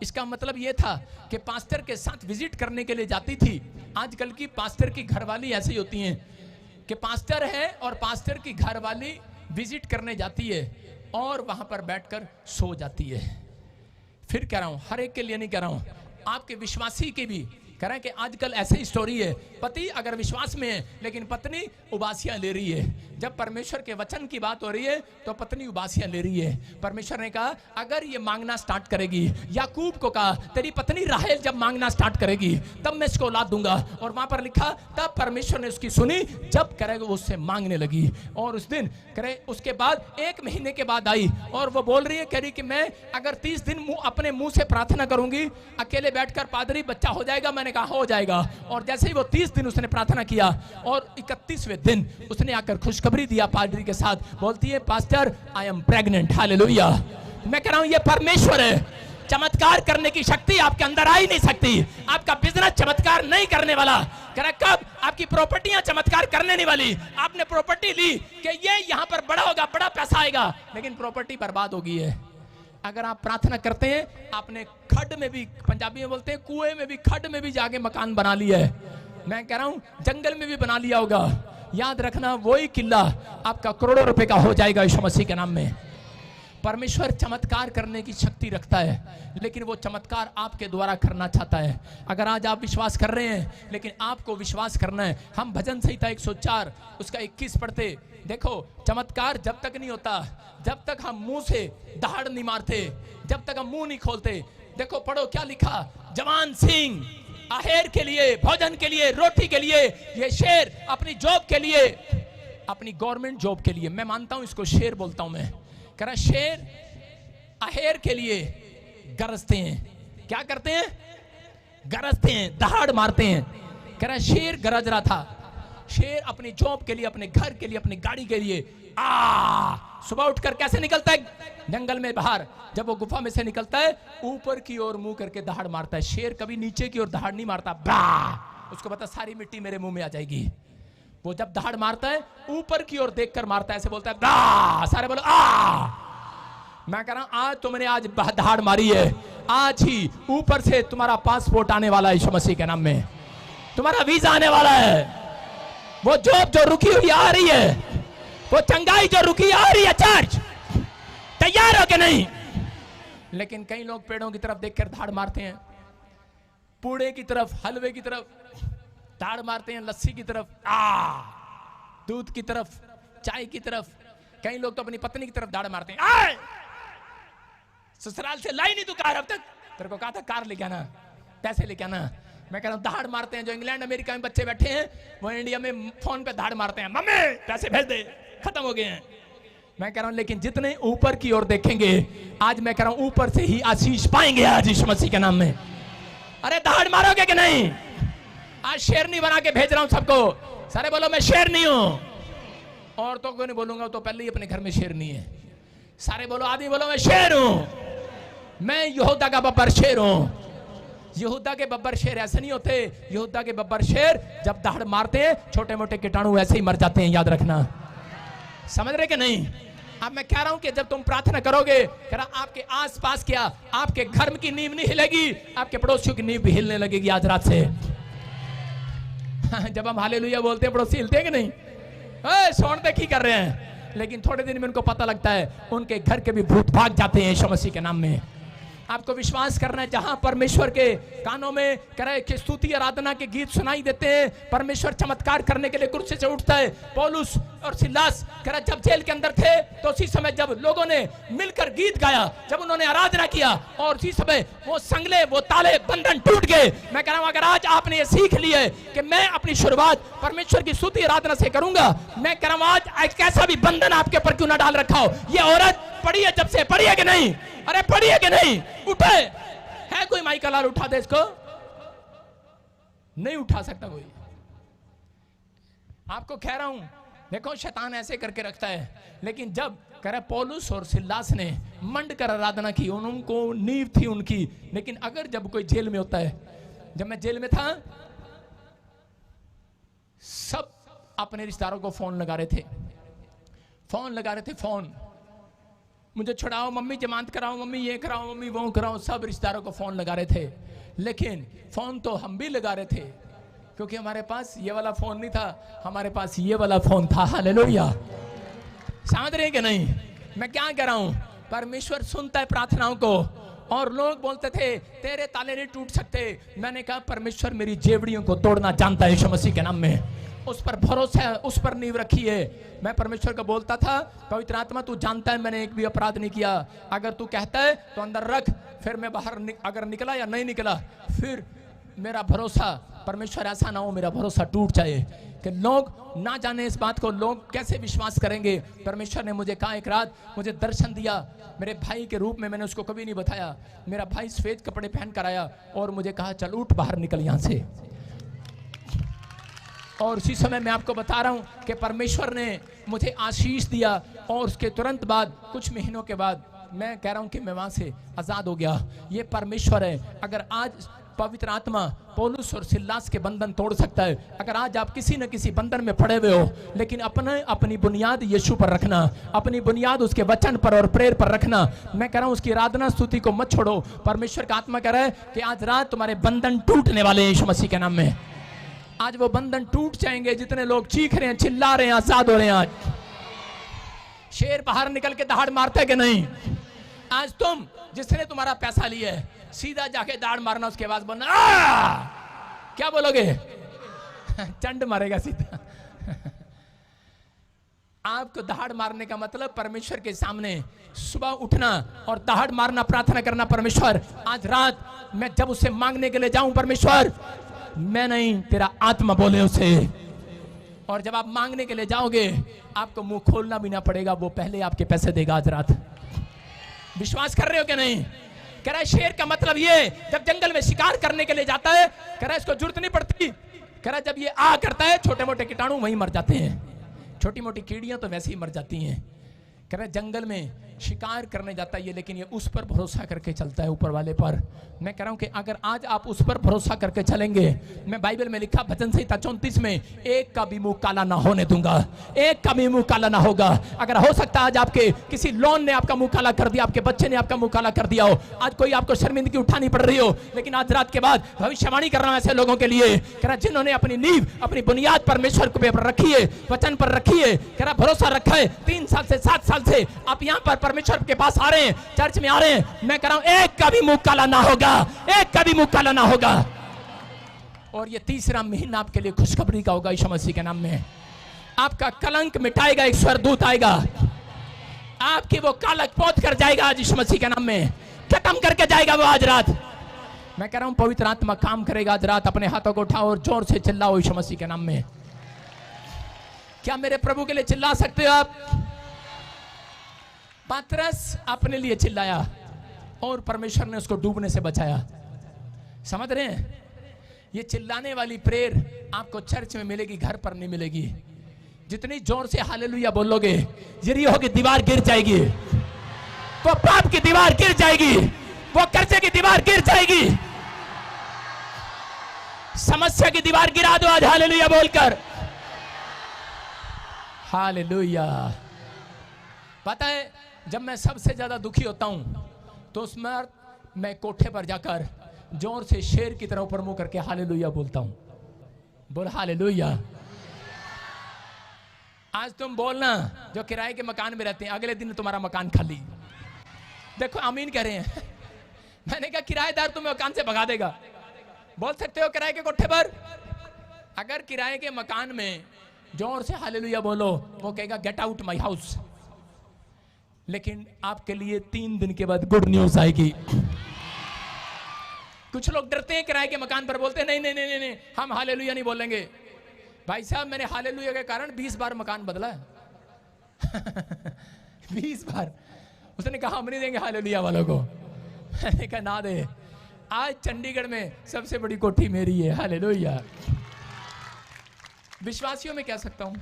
इसका मतलब ये था कि पास्टर के साथ विजिट करने के लिए जाती थी। आजकल की पास्टर की घरवाली ऐसी होती हैं कि पास्टर है और पास्टर की घरवाली विजिट करने जाती है और वहां पर बैठकर सो जाती है। फिर कह रहा हूं हर एक के लिए नहीं कह रहा हूं, आपके विश्वासी की भी कह रहे हैं कि आजकल ऐसी स्टोरी है, पति अगर विश्वास में है लेकिन पत्नी उबासियां ले रही है। जब परमेश्वर के वचन की बात हो रही है तो पत्नी उबासियां ले रही है। परमेश्वर ने कहा अगर ये मांगना स्टार्ट करेगी, याकूब को कहा तेरी पत्नी राहेल जब मांगना स्टार्ट करेगी तब मैं इसको औलाद दूंगा। और वहां पर लिखा तब परमेश्वर ने उसकी सुनी, जब करेगा वो उससे मांगने लगी। और उस दिन करे उसके बाद 1 महीने के बाद आई और वो बोल रही है, कह रही कि मैं अगर 30 दिन अपने मुंह से प्रार्थना करूंगी अकेले बैठकर पादरी बच्चा हो जाएगा। मैंने कहा हो जाएगा। और जैसे ही वो 30 दिन उसने प्रार्थना किया और 31वें दिन उसने आकर खुशखबरी दिया पादरी के साथ, बोलती है pastor I am pregnant. Hallelujah. मैं कह रहा हूं ये परमेश्वर है, चमत्कार करने की शक्ति आपके अंदर आ ही नहीं सकती। आपका बिजनेस चमत्कार नहीं करने वाला। कह रहा कब आपकी प्रॉपर्टियां चमत्कार करने नहीं वाली। आपने प्रॉपर्टी ली कि ये यहां पर बड़ा होगा, बड़ा पैसा आएगा, लेकिन प्रॉपर्टी बर्बाद हो गई है। अगर आप प्रार्थना करते हैं, आपने खड्ड में भी, पंजाबी में बोलते हैं कुएं में भी, खड्ड में भी जाके मकान बना लिया है। मैं कह रहा हूं जंगल में भी बना लिया होगा, याद रखना वही किला आपका करोड़ों रुपए का हो जाएगा यीशु मसीह के नाम में। परमेश्वर चमत्कार करने की शक्ति रखता है, लेकिन वो चमत्कार आपके द्वारा करना चाहता है। अगर आज आप विश्वास कर रहे हैं, लेकिन आपको विश्वास करना है। हम भजन संहिता 104 उसका 21 पढ़ते, देखो चमत्कार जब तक नहीं होता जब तक हम मुंह से दहाड़ नहीं मारते, जब तक हम मुंह नहीं खोलते। देखो पढ़ो क्या लिखा, जवान सिंह आहेर के लिए, भोजन के लिए, रोटी के लिए, ये शेर अपनी जॉब के लिए, अपनी गवर्नमेंट जॉब के लिए, मैं मानता हूं इसको शेर बोलता हूं मैं, कह रहा शेर आहेर के लिए गरजते हैं। क्या करते हैं? गरजते हैं, दहाड़ मारते हैं। कह रहा शेर गरज रहा था, शेर अपनी जॉब के लिए, अपने घर के लिए, अपनी गाड़ी के लिए सुबह उठकर कैसे निकलता है जंगल में बाहर, जब वो गुफा में से निकलता है ऊपर की ओर मुंह करके दहाड़ मारता है। शेर कभी नीचे की ओर दहाड़ नहीं मारता, उसको पता सारी मिट्टी मेरे मुंह में आ जाएगी। वो जब दहाड़ मारता है ऊपर की ओर देखकर मारता है, ऐसे बोलता है सारे बोलो मैं कह रहा हूं आज तुमने आज दहाड़ मारी है, आज ही ऊपर से तुम्हारा पासपोर्ट आने वाला है यीशु मसीह के नाम में, तुम्हारा वीजा आने वाला है। वो जॉब जो रुकी हुई आ रही है, वो चंगाई जो रुकी आ रही है, चर्च तैयार हो के नहीं। लेकिन कई लोग पेड़ों की तरफ देखकर धाड़ मारते हैं, पूड़े की तरफ, हलवे की तरफ धाड़ मारते हैं, लस्सी की तरफ, दूध की तरफ, चाय की तरफ। कई लोग तो अपनी पत्नी की तरफ धाड़ मारते हैं, ससुराल से लाई नहीं तू कार अब तक, तेरे को कहा था कार लेके आना, पैसे लेके आना। मैं कह रहा हूं धाड़ मारते हैं। जो इंग्लैंड अमेरिका में बच्चे बैठे हैं वो इंडिया में फोन पे धाड़ मारते हैं, मम्मी पैसे भेज दे, खत्म हो गए हैं। मैं कह रहा हूं लेकिन जितने ऊपर की ओर देखेंगे, आज मैं कह रहा हूं ऊपर से ही आशीष पाएंगे आज यीशु मसीह के नाम में। अरे धाड़ मारोगे कि नहीं? आज शेरनी बना के भेज रहा हूं सबको, सारे बोलो मैं शेरनी हूं। औरतों को नहीं बोलूंगा तो पहले ही अपने घर में शेरनी है। सारे बोलो, आदमी बोलो मैं शेर हूं, मैं यहूदा का बब्बर शेर हूं। यहूदा के बब्बर शेर ऐसे नहीं होते, यहूदा के बब्बर शेर जब दहाड़ मारते हैं छोटे मोटे कीटाणु ऐसे ही मर जाते हैं, याद रखना। समझ रहे कि नहीं? अब मैं कह रहा हूं कि जब तुम प्रार्थना करोगे, कह रहा आपके आसपास क्या, आपके घर की नींव नहीं हिलेगी, आपके पड़ोसियों की नींव भी हिलने लगेगी आज रात से। जब हम हालेलुया बोलते हैं पड़ोसी हिलते हैं कि नहीं? सोन तक ही कर रहे हैं, लेकिन थोड़े दिन में उनको पता लगता है, उनके घर के भी भूत भाग जाते हैं यीशु मसीह के नाम में। आपको विश्वास करना है, जहां परमेश्वर के कानों में करे कि स्तुति आराधना के गीत सुनाई देते हैं, परमेश्वर चमत्कार करने के लिए कुर्सी से उठता है। पौलुस और सिलास करे जब जेल के अंदर थे, तो उसी समय जब लोगों ने मिलकर गीत गाया, जब उन्होंने आराधना किया, और उसी समय वो संगले, वो ताले, बंधन टूट गए। मैं कह रहा हूं अगर आज आपने ये सीख ली है कि मैं अपनी शुरुआत परमेश्वर की स्तुति आराधना से करूंगा, मैं कह रहा हूं आज कैसा भी बंधन आपके ऊपर क्यों ना डाल रखा हो। ये औरत पड़ी है, जब से पड़ी है कि नहीं? अरे पड़ी है कि नहीं? उठे है कोई? माई का लाल उठा दे इसको, नहीं उठा सकता कोई। आपको कह रहा हूं, देखो शैतान ऐसे करके रखता है, लेकिन जब करे पौलुस और सिलास ने मंड कर आराधना की, उनको नींव थी उनकी। लेकिन अगर जब कोई जेल में होता है, जब मैं जेल में था, सब अपने रिश्तेदारों को फोन लगा रहे थे, फोन मुझे छुड़ाओ, मम्मी जमानत कराओ, मम्मी ये कराओ, मम्मी वो कराओ, सब रिश्तेदारों को फोन लगा रहे थे। लेकिन फोन तो हम भी लगा रहे थे, क्योंकि हमारे पास ये वाला फोन नहीं था, हमारे पास ये वाला फोन था। हालेलुया, समझ रहे कि नहीं? मैं क्या कह रहा हूं, परमेश्वर सुनता है प्रार्थनाओं को। और लोग बोलते थे तेरे ताले नहीं टूट सकते। मैंने कहा परमेश्वर मेरी जेवड़ियों को तोड़ना जानता है यीशु मसीह के नाम में। उस पर भरोसा है, उस पर नींव रखी है। मैं परमेश्वर को बोलता था, पवित्र आत्मा तू जानता है मैंने एक भी अपराध नहीं किया, अगर तू कहता है तो अंदर रख, फिर मैं बाहर अगर निकला या नहीं निकला, फिर मेरा भरोसा, परमेश्वर ऐसा ना हो मेरा भरोसा टूट जाए कि लोग ना जाने इस बात को, लोग कैसे विश्वास करेंगे। परमेश्वर ने मुझे कहा, एक रात मुझे दर्शन दिया मेरे भाई के रूप में, मैंने उसको कभी नहीं बताया। मेरा भाई सफेद कपड़े पहन कर आया और मुझे कहा चल उठ बाहर निकल यहां से। और उसी समय मैं आपको बता रहा हूं कि परमेश्वर ने मुझे आशीष दिया, और उसके तुरंत बाद कुछ महीनों के बाद मैं कह रहा हूं कि मैं वहां से आजाद हो गया। ये परमेश्वर है। अगर आज पवित्र आत्मा पौलुस और सिलास के बंधन तोड़ सकता है, अगर आज आप किसी न किसी बंधन में पड़े हुए हो, लेकिन अपनी बुनियाद यीशु पर रखना, अपनी बुनियाद उसके वचन पर और प्रेयर पर रखना। मैं कह रहा हूं उसकी आराधना स्तुति को मत छोड़ो। परमेश्वर का आत्मा कह रहा है कि आज रात तुम्हारे बंधन टूटने वाले हैं यीशु मसीह के नाम में। आज वो बंधन टूट जाएंगे। जितने लोग चीख रहे हैं, चिल्ला रहे हैं, आजाद हो रहे हैं। आज शेर बाहर निकल के दहाड़ मारता है कि नहीं? आज तुम जिसने तुम्हारा पैसा लिया है, सीधा जाके दाढ़ मारना, उसके बाद बोलना क्या बोलोगे? चंड मारेगा सीधा। आपको दहाड़ मारने का मतलब परमेश्वर के सामने सुबह उठना और दहाड़ मारना, प्रार्थना करना, परमेश्वर आज रात मैं जब उससे मांगने के लिए जाऊं, परमेश्वर मैं नहीं, तेरा आत्मा बोले उसे। और जब आप मांगने के लिए जाओगे, आपको मुंह खोलना भी ना पड़ेगा, वो पहले आपके पैसे देगा आज रात। विश्वास कर रहे हो कि नहीं? कह रहा है शेर का मतलब ये जब जंगल में शिकार करने के लिए जाता है, कह रहा है इसको जरूरत नहीं पड़ती, कह रहा है जब ये आ करता है छोटे मोटे कीटाणु वहीं मर जाते हैं, छोटी मोटी कीड़ियां तो वैसे ही मर जाती हैं। कह रहा है जंगल में शिकार करने जाता है ये, लेकिन ये उस पर भरोसा करके चलता है, ऊपर वाले पर। मैं कह रहा हूं कि अगर आज आप उस पर भरोसा करके चलेंगे, मैं बाइबल में लिखा भजन संहिता 34 में, एक का भी मुंह काला ना होने दूंगा, एक का भी मुंह काला ना होगा। अगर हो सकता है आज आपके किसी लोन ने आपका मुंह काला कर दिया, आपके बच्चे ने आपका मुंह काला कर दिया हो, आज कोई आपको शर्मिंदगी उठानी पड़ रही हो, लेकिन आज रात के बाद भविष्यवाणी कर रहा हूं ऐसे लोगों के लिए, कह रहा जिन्होंने अपनी नींव, अपनी बुनियाद परमेश्वर के ऊपर रखी है, वचन पर रखी है, कह रहा भरोसा रखा है। 3 साल से 7 साल से आप यहाँ पर परमेश्वर के पास आ रहे हैं, चर्च में आ रहे हैं, मैं कह रहा हूं एक का भी मुंह काला ना होगा, एक का भी मुंह काला ना होगा। और ये तीसरा महीना आपके लिए खुशखबरी का होगा यीशु मसीह के नाम में। आपका कलंक मिटाएगा एक स्वर्गदूत आएगा, आपकी वो कालक पोत कर जाएगा आज यीशु मसीह के नाम में, खत्म करके जाएगा वो आज रात। मैं कह रहा हूं पवित्र आत्मा काम करेगा आज रात। अपने हाथों को उठाओ और जोर से चिल्लाओ यीशु मसीह के नाम में। क्या मेरे प्रभु के लिए चिल्ला सकते हो आप? पतरस अपने लिए चिल्लाया और परमेश्वर ने उसको डूबने से बचाया। समझ रहे हैं? ये चिल्लाने वाली प्रेयर आपको चर्च में मिलेगी, घर पर नहीं मिलेगी। जितनी जोर से हालेलुया बोलोगे, यरीहो की दीवार गिर जाएगी, वो पाप की दीवार गिर जाएगी, वो कर्जे की दीवार गिर जाएगी, समस्या की दीवार गिरा दो आज हालेलुया बोलकर। हालेलुया। पता है जब मैं सबसे ज्यादा दुखी होता हूं तो उसमें मैं कोठे पर जाकर जोर से शेर की तरह ऊपर मुंह करके हालेलुया बोलता हूं। बोल हालेलुया। आज तुम बोलना जो किराए के मकान में रहते हैं, अगले दिन तुम्हारा मकान खाली। देखो आमीन कह रहे हैं। मैंने कहा किराएदार तुम्हें मकान से भगा देगा। बोल सकते हो किराए के कोठे पर? अगर किराए के मकान में जोर से हालेलुया बोलो, वो कहेगा गेट आउट माय हाउस। लेकिन आपके लिए 3 दिन के बाद गुड न्यूज आएगी। कुछ लोग डरते हैं किराए के मकान पर, बोलते हैं नहीं नहीं नहीं नहीं हम हालेलुया नहीं बोलेंगे। भाई साहब मैंने हालेलुया के कारण 20 बार मकान बदला है। 20 बार। उसने कहा हम नहीं देंगे हालेलुया वालों को। मैंने कहा ना दे। आज चंडीगढ़ में सबसे बड़ी कोठी मेरी है। हालेलुया। विश्वासियों में कह सकता हूं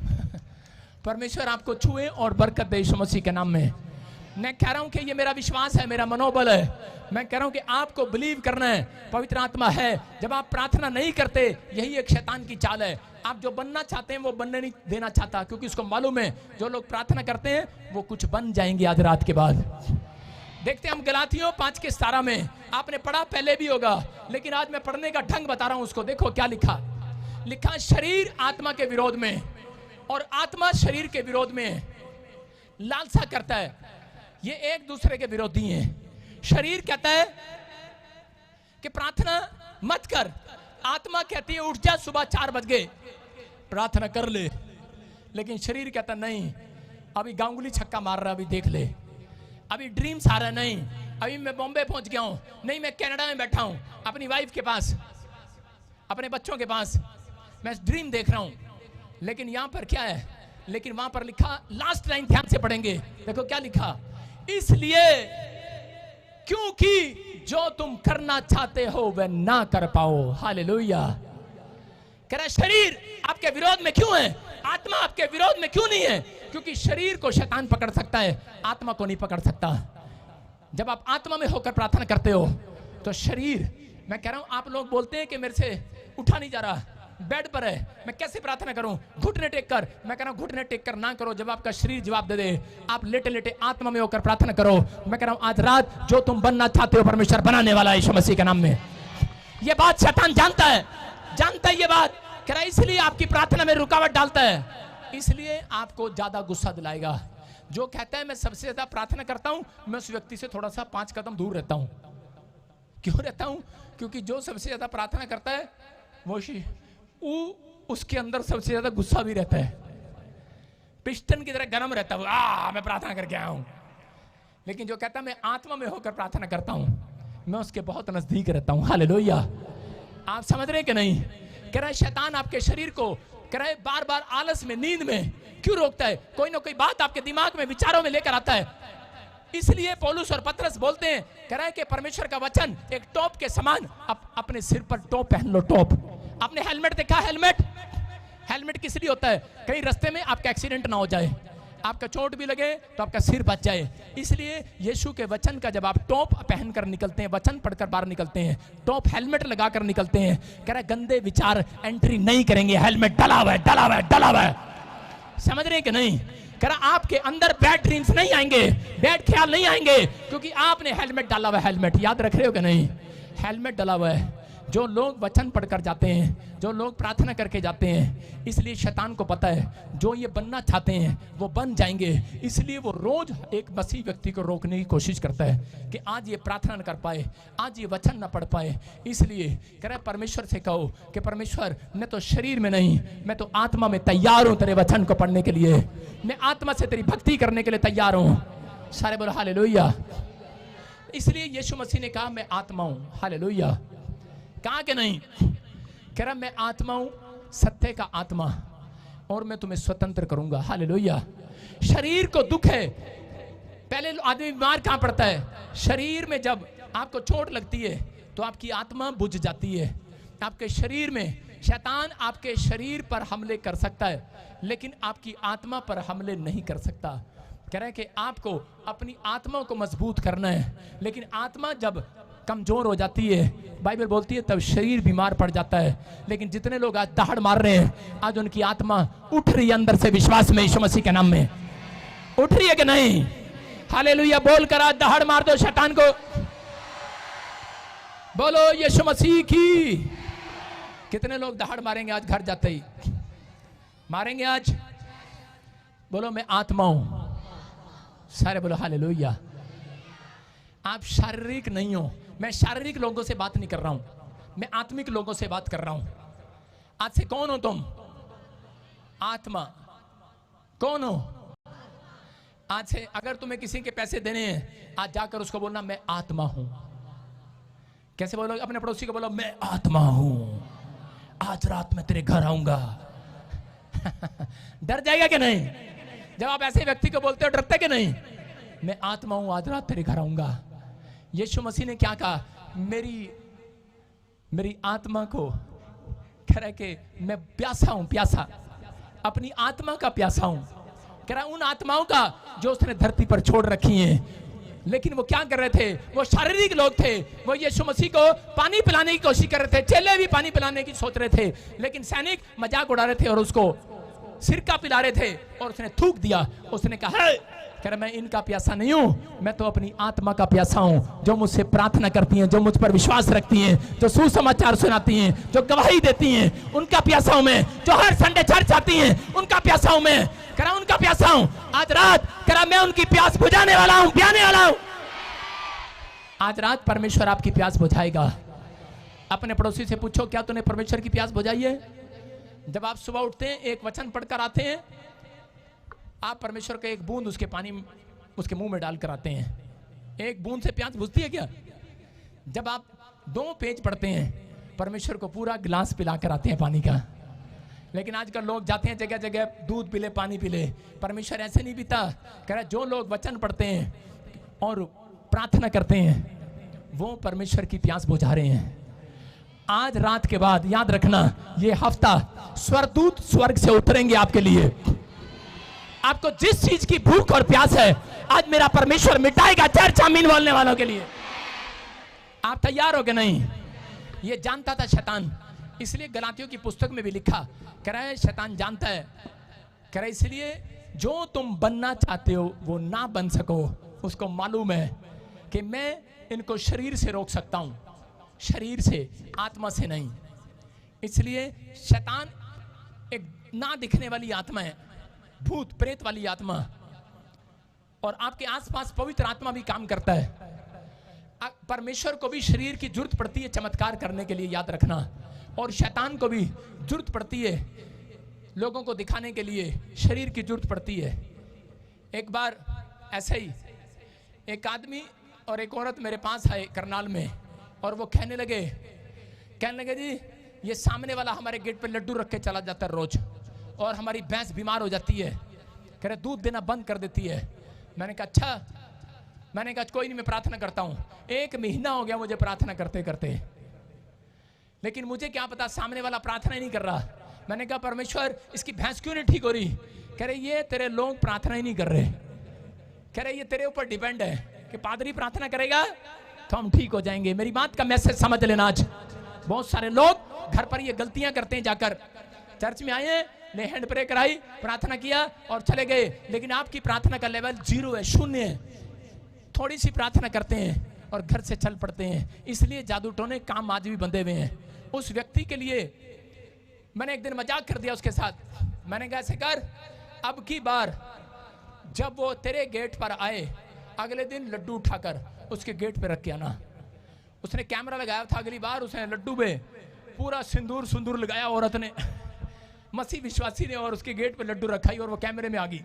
परमेश्वर आपको छुए और बरकत दे यीशु मसीह के नाम में। मैं कह रहा हूं कि ये मेरा विश्वास है, मेरा मनोबल है। मैं कह रहा हूं कि आपको बिलीव करना है। पवित्र आत्मा है। जब आप प्रार्थना नहीं करते, यही एक शैतान की चाल है। आप जो बनना चाहते हैं वो बनने नहीं देना चाहता, क्योंकि उसको मालूम है जो लोग प्रार्थना करते हैं वो कुछ बन जाएंगे आज रात के बाद। देखते हैं हम गलातियों 5:17 में, आपने पढ़ा पहले भी होगा, लेकिन आज मैं पढ़ने का ढंग बता रहा हूं उसको। देखो क्या लिखा। लिखा शरीर आत्मा के विरोध में और आत्मा शरीर के विरोध में लालसा करता है। ये एक दूसरे के विरोधी हैं। शरीर कहता है कि प्रार्थना मत कर, आत्मा कहती है उठ जा, सुबह 4 बज गए प्रार्थना कर ले। लेकिन शरीर कहता नहीं, अभी गांगुली छक्का मार रहा, अभी देख ले, अभी ड्रीम्स आ रहा, नहीं अभी मैं बॉम्बे पहुंच गया हूं, नहीं मैं कनाडा में बैठा हूं अपनी वाइफ के पास, अपने बच्चों के पास, मैं ड्रीम देख रहा हूं। लेकिन यहां पर क्या है? लेकिन वहां पर लिखा, लास्ट लाइन ध्यान से पढ़ेंगे, देखो क्या लिखा। इसलिए क्योंकि जो तुम करना चाहते हो वह ना कर पाओ। हालेलुया। कह रहा शरीर आपके विरोध में क्यों है? आत्मा आपके विरोध में क्यों नहीं है? क्योंकि शरीर को शैतान पकड़ सकता है, आत्मा को नहीं पकड़ सकता। जब आप आत्मा में होकर प्रार्थना करते हो तो शरीर, मैं कह रहा हूं आप लोग बोलते हैं कि मेरे से उठा नहीं जा रहा, बेड पर है, मैं कैसे प्रार्थना करूं? घुटने टेक कर। मैं कह रहा हूं घुटने टेक कर ना करो, जब आपका शरीर जवाब दे दे, आप लेटे लेटे आत्मा में होकर प्रार्थना करो। मैं कह रहा हूं आज रात जो तुम बनना चाहते हो परमेश्वर बनाने वाला है यीशु मसीह के नाम में। यह बात शैतान जानता है, जानता है ये बात। कह रहा है इसलिए आपकी प्रार्थना में रुकावट डालता है, इसलिए आपको ज्यादा गुस्सा दिलाएगा। जो कहता है मैं सबसे ज्यादा प्रार्थना करता हूं, मैं उस व्यक्ति से थोड़ा सा 5 कदम दूर रहता हूं। क्यों रहता हूं? क्योंकि जो सबसे ज्यादा प्रार्थना करता है वो उसके अंदर सबसे ज्यादा गुस्सा भी रहता है, पिस्टन की तरह गर्म रहता है। मैं प्रार्थना करके आया हूं। लेकिन जो कहता है मैं आत्मा में होकर प्रार्थना करता हूं, मैं उसके बहुत नजदीक रहता हूं। हालेलुया। आप समझ रहे कि नहीं? कह रहा है शैतान आपके शरीर को, कह रहा है बार बार आलस में, नींद में क्यों रोकता है? कोई ना कोई बात आपके दिमाग में, विचारों में लेकर आता है। इसलिए पौलुस और पतरस बोलते हैं, कह रहा है कि परमेश्वर का वचन एक टॉप के समान, अपने सिर पर टॉप पहन लो। टॉप। आपने हेलमेट देखा? हेलमेट किस लिए होता है? कहीं रास्ते में आपका एक्सीडेंट ना हो जाए, आपका चोट भी लगे तो आपका सिर बच जाए। इसलिए यीशु के वचन का जब आप टॉप पहनकर निकलते हैं, वचन पढ़कर बाहर निकलते हैं, टॉप हेलमेट लगाकर निकलते हैं, कह रहा है गंदे विचार एंट्री नहीं करेंगे। हेलमेट डला हुआ है, डला हुआ है, डला हुआ है। समझ रहे हैं कि नहीं? कह रहा आपके अंदर बैड ड्रीम्स नहीं आएंगे, बैड ख्याल नहीं आएंगे, क्योंकि आपने हेलमेट डाला हुआ है। हेलमेट याद रख रहे हो कि नहीं? हेलमेट डाला हुआ है। जो लोग वचन पढ़कर जाते हैं, जो लोग प्रार्थना करके जाते हैं, इसलिए शैतान को पता है जो ये बनना चाहते हैं वो बन जाएंगे। इसलिए वो रोज एक मसीह व्यक्ति को रोकने की कोशिश करता है कि आज ये प्रार्थना न कर पाए, आज ये वचन न पढ़ पाए। इसलिए कह रहा परमेश्वर से कहो कि परमेश्वर मैं तो शरीर में नहीं, मैं तो आत्मा में तैयार हूं तेरे वचन को पढ़ने के लिए, मैं आत्मा से तेरी भक्ति करने के लिए तैयार हूं। सारे बोलो हालेलुया। इसलिए यीशु मसीह ने कहा मैं आत्मा हूं। हालेलुया। कहा कि नहीं? कह रहा मैं आत्मा हूं, सत्य का आत्मा, और मैं तुम्हें स्वतंत्र करूंगा। हालेलुया। शरीर को दुख है, पहले आदमी बीमार कहां पड़ता है? शरीर में जब आपको चोट लगती है तो आपकी आत्मा बुझ जाती है। आपके शरीर में शैतान आपके शरीर पर हमले कर सकता है, लेकिन आपकी आत्मा पर हमले नहीं कर सकता। कह रहा है कि आपको अपनी आत्मा को मजबूत करना है, लेकिन आत्मा जब कमजोर हो जाती है, बाइबल बोलती है तब शरीर बीमार पड़ जाता है। लेकिन जितने लोग आज दहाड़ मार रहे हैं, आज उनकी आत्मा उठ रही है अंदर से विश्वास में, यीशु मसीह के नाम में। उठ रही है कि नहीं? हालेलुया बोल कर आज दहाड़ मार दो शैतान को। बोलो यीशु मसीह की। कितने लोग दहाड़ मारेंगे आज घर जाते ही? मारेंगे आज? बोलो मैं आत्मा हूं। सारे बोलो हालेलुया। आप शारीरिक नहीं हो। मैं शारीरिक लोगों से बात नहीं कर रहा हूं, मैं आत्मिक लोगों से बात कर रहा हूं। आज से कौन हो तुम? आत्मा। कौन हो? आज से अगर तुम्हें किसी के पैसे देने हैं, आज जाकर उसको बोलना मैं आत्मा हूं। कैसे बोलो? अपने पड़ोसी को बोलो मैं आत्मा हूं, आज रात में तेरे घर आऊंगा। डर जाएगा कि नहीं? जब आप ऐसे व्यक्ति को बोलते हो डरते कि नहीं? मैं आत्मा हूं, आज रात तेरे घर आऊंगा। यीशु मसीह ने क्या कहा? मेरी आत्मा को कह रहा कि मैं प्यासा हूं, प्यासा, अपनी आत्मा का प्यासा हूं। कह रहा उन आत्माओं का जो उसने धरती पर छोड़ रखी हैं। लेकिन वो क्या कर रहे थे? वो शारीरिक लोग थे। वो यीशु मसीह को पानी पिलाने की कोशिश कर रहे थे, चेले भी पानी पिलाने की सोच रहे थे, लेकिन सैनिक मजाक उड़ा रहे थे और उसको सिरका पिला रहे थे और उसने थूक दिया। उसने कहा कह रहा मैं इनका प्यासा नहीं हूं, मैं तो अपनी आत्मा का प्यासा हूं, जो मुझसे प्रार्थना करती हैं, जो मुझ पर विश्वास रखती हैं, जो सुसमाचार सुनाती हैं, जो गवाही देती हैं, उनका प्यासा हूं मैं। जो हर संडे चर्च आती हैं, उनका प्यासा हूं मैं। कह रहा उनका प्यासा हूं। आज रात कह रहा मैं उनकी प्यास बुझाने वाला हूं, पियाने वाला हूं। आज रात परमेश्वर आपकी प्यास बुझाएगा। अपने पड़ोसी से पूछो क्या तूने परमेश्वर की प्यास बुझाई है? जब आप सुबह उठते हैं, एक वचन पढ़कर आते हैं, आप परमेश्वर का एक बूंद उसके पानी उसके मुंह में डालकर आते हैं। एक बूंद से प्यास बुझती है क्या? जब आप 2 पेज पढ़ते हैं, परमेश्वर को पूरा गिलास पिलाकर आते हैं पानी का। लेकिन आजकल लोग जाते हैं जगह जगह, दूध पी ले, पानी पी ले। परमेश्वर ऐसे नहीं पीता। कह रहा जो लोग वचन पढ़ते हैं और प्रार्थना करते हैं, वो परमेश्वर की प्यास बुझा रहे हैं। आज रात के बाद याद रखना, ये हफ्ता स्वर्गदूत स्वर्ग से उतरेंगे आपके लिए। आपको जिस चीज की भूख और प्यास है, आज मेरा परमेश्वर मिटाएगा। चर्च आमीन बोलने वालों के लिए आप तैयार हो कि नहीं? ये जानता था शैतान, इसलिए गलातियों की पुस्तक में भी लिखा, कह रहा है शैतान जानता है, कह रहा है इसलिए जो तुम बनना चाहते हो वो ना बन सको। उसको मालूम है कि मैं इनको शरीर से रोक सकता हूं, शरीर से, आत्मा से नहीं। इसलिए शैतान एक ना दिखने वाली आत्मा है, भूत प्रेत वाली आत्मा, और आपके आसपास पवित्र आत्मा भी काम करता है। परमेश्वर को भी शरीर की जरूरत पड़ती है चमत्कार करने के लिए, याद रखना। और शैतान को भी जरूरत पड़ती है लोगों को दिखाने के लिए, शरीर की जरूरत पड़ती है। एक बार ऐसे ही एक आदमी और एक औरत मेरे पास आए करनाल में, और वो कहने लगे जी ये सामने वाला हमारे गेट पे लड्डू रख के चला जाता है रोज, और हमारी भैंस बीमार हो जाती है, कह रहे दूध देना बंद कर देती है। मैंने कहा अच्छा। मैंने कहा कोई नहीं, मैं प्रार्थना करता हूं। 1 महीना हो गया मुझे प्रार्थना करते करते, लेकिन मुझे क्या पता सामने वाला प्रार्थना ही नहीं कर रहा। मैंने कहा परमेश्वर इसकी भैंस क्यों नहीं ठीक हो रही? कह रहे ये तेरे लोग प्रार्थना ही नहीं कर रहे। कह रहे ये तेरे ऊपर डिपेंड है कि पादरी प्रार्थना करेगा तो हम ठीक हो जाएंगे। मेरी बात का मैसेज समझ लेना। आज बहुत सारे लोग घर पर ये गलतियां करते हैं, जाकर चर्च में आए, ने हैंड प्रे कराई, प्रार्थना किया और चले गए, लेकिन आपकी प्रार्थना का लेवल 0 है, 0 है। थोड़ी सी प्रार्थना करते हैं और घर से चल पड़ते हैं। इसलिए जादू टोने काम आज भी बंधे हुए हैं। उस व्यक्ति के लिए मैंने एक दिन मजाक कर दिया उसके साथ। मैंने कहा ऐसे कर, अब की बार जब वो तेरे गेट पर आए, अगले दिन लड्डू उठाकर उसके गेट पे रख के आना। उसने कैमरा लगाया था, अगली बार उसने लड्डू में पूरा सिंदूर लगाया औरत ने, मसीह विश्वासी ने, और उसके गेट पे लड्डू रखाई और वो कैमरे में आ गई।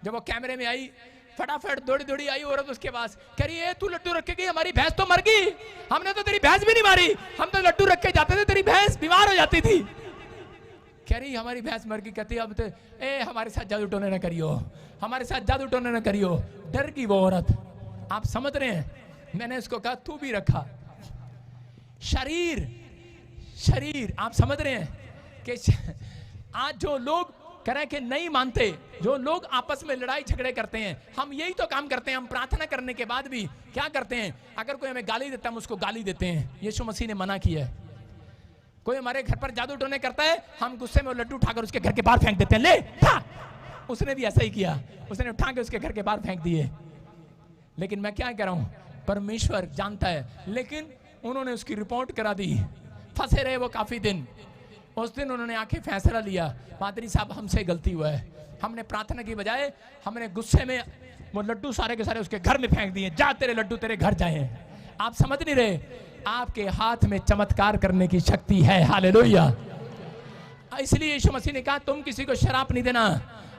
जब वो कैमरे में आई, फटाफट दौड़ी आई औरत उसके पास, कह रही है तू लड्डू रख के गई, हमारी भैंस तो मर गई। हमने तो तेरी भैंस भी नहीं मारी, हम तो लड्डू रख के जाते थे, तेरी भैंस बीमार हो जाती थी। कह रही हमारी भैंस मर गई। कहती अब तो हमारे साथ जादू टोने न करियो, हमारे साथ जादू टोने न करियो। डर गई वो औरत। आप समझ रहे हैं? मैंने उसको कहा तू भी रखा। शरीर आप समझ रहे हैं कि आज जो लोग कह रहे हैं कि नहीं मानते, जो लोग आपस में लड़ाई झगड़े करते हैं, हम यही तो काम करते हैं। हम प्रार्थना करने के बाद भी क्या करते हैं? अगर कोई हमें गाली देता है, हम उसको गाली देते हैं। यीशु मसीह ने मना किया है। कोई हमारे घर पर जादू टोने करता है, हम गुस्से में लड्डू उठाकर उसके घर के बाहर फेंक देते हैं, ले खा। उसने भी ऐसा ही किया, उसने उठा के उसके घर के बाहर फेंक दिए। लेकिन मैं क्या कह रहा हूं, परमेश्वर जानता है। लेकिन उन्होंने उसकी रिपोर्ट करा दी, फंसे रहे वो काफी दिन। उस दिन उन्होंने आके फैसला लिया, पादरी साहब हमसे गलती हुआ है, हमने प्रार्थना की बजाय हमने गुस्से में वो लड्डू सारे के सारे उसके घर में फेंक दिए, जा तेरे लड्डू तेरे घर जाए। आप समझ नहीं रहे, आपके हाथ में चमत्कार करने की शक्ति है। हालेलुया। इसलिए यीशु मसीह ने कहा तुम किसी को शराब नहीं देना।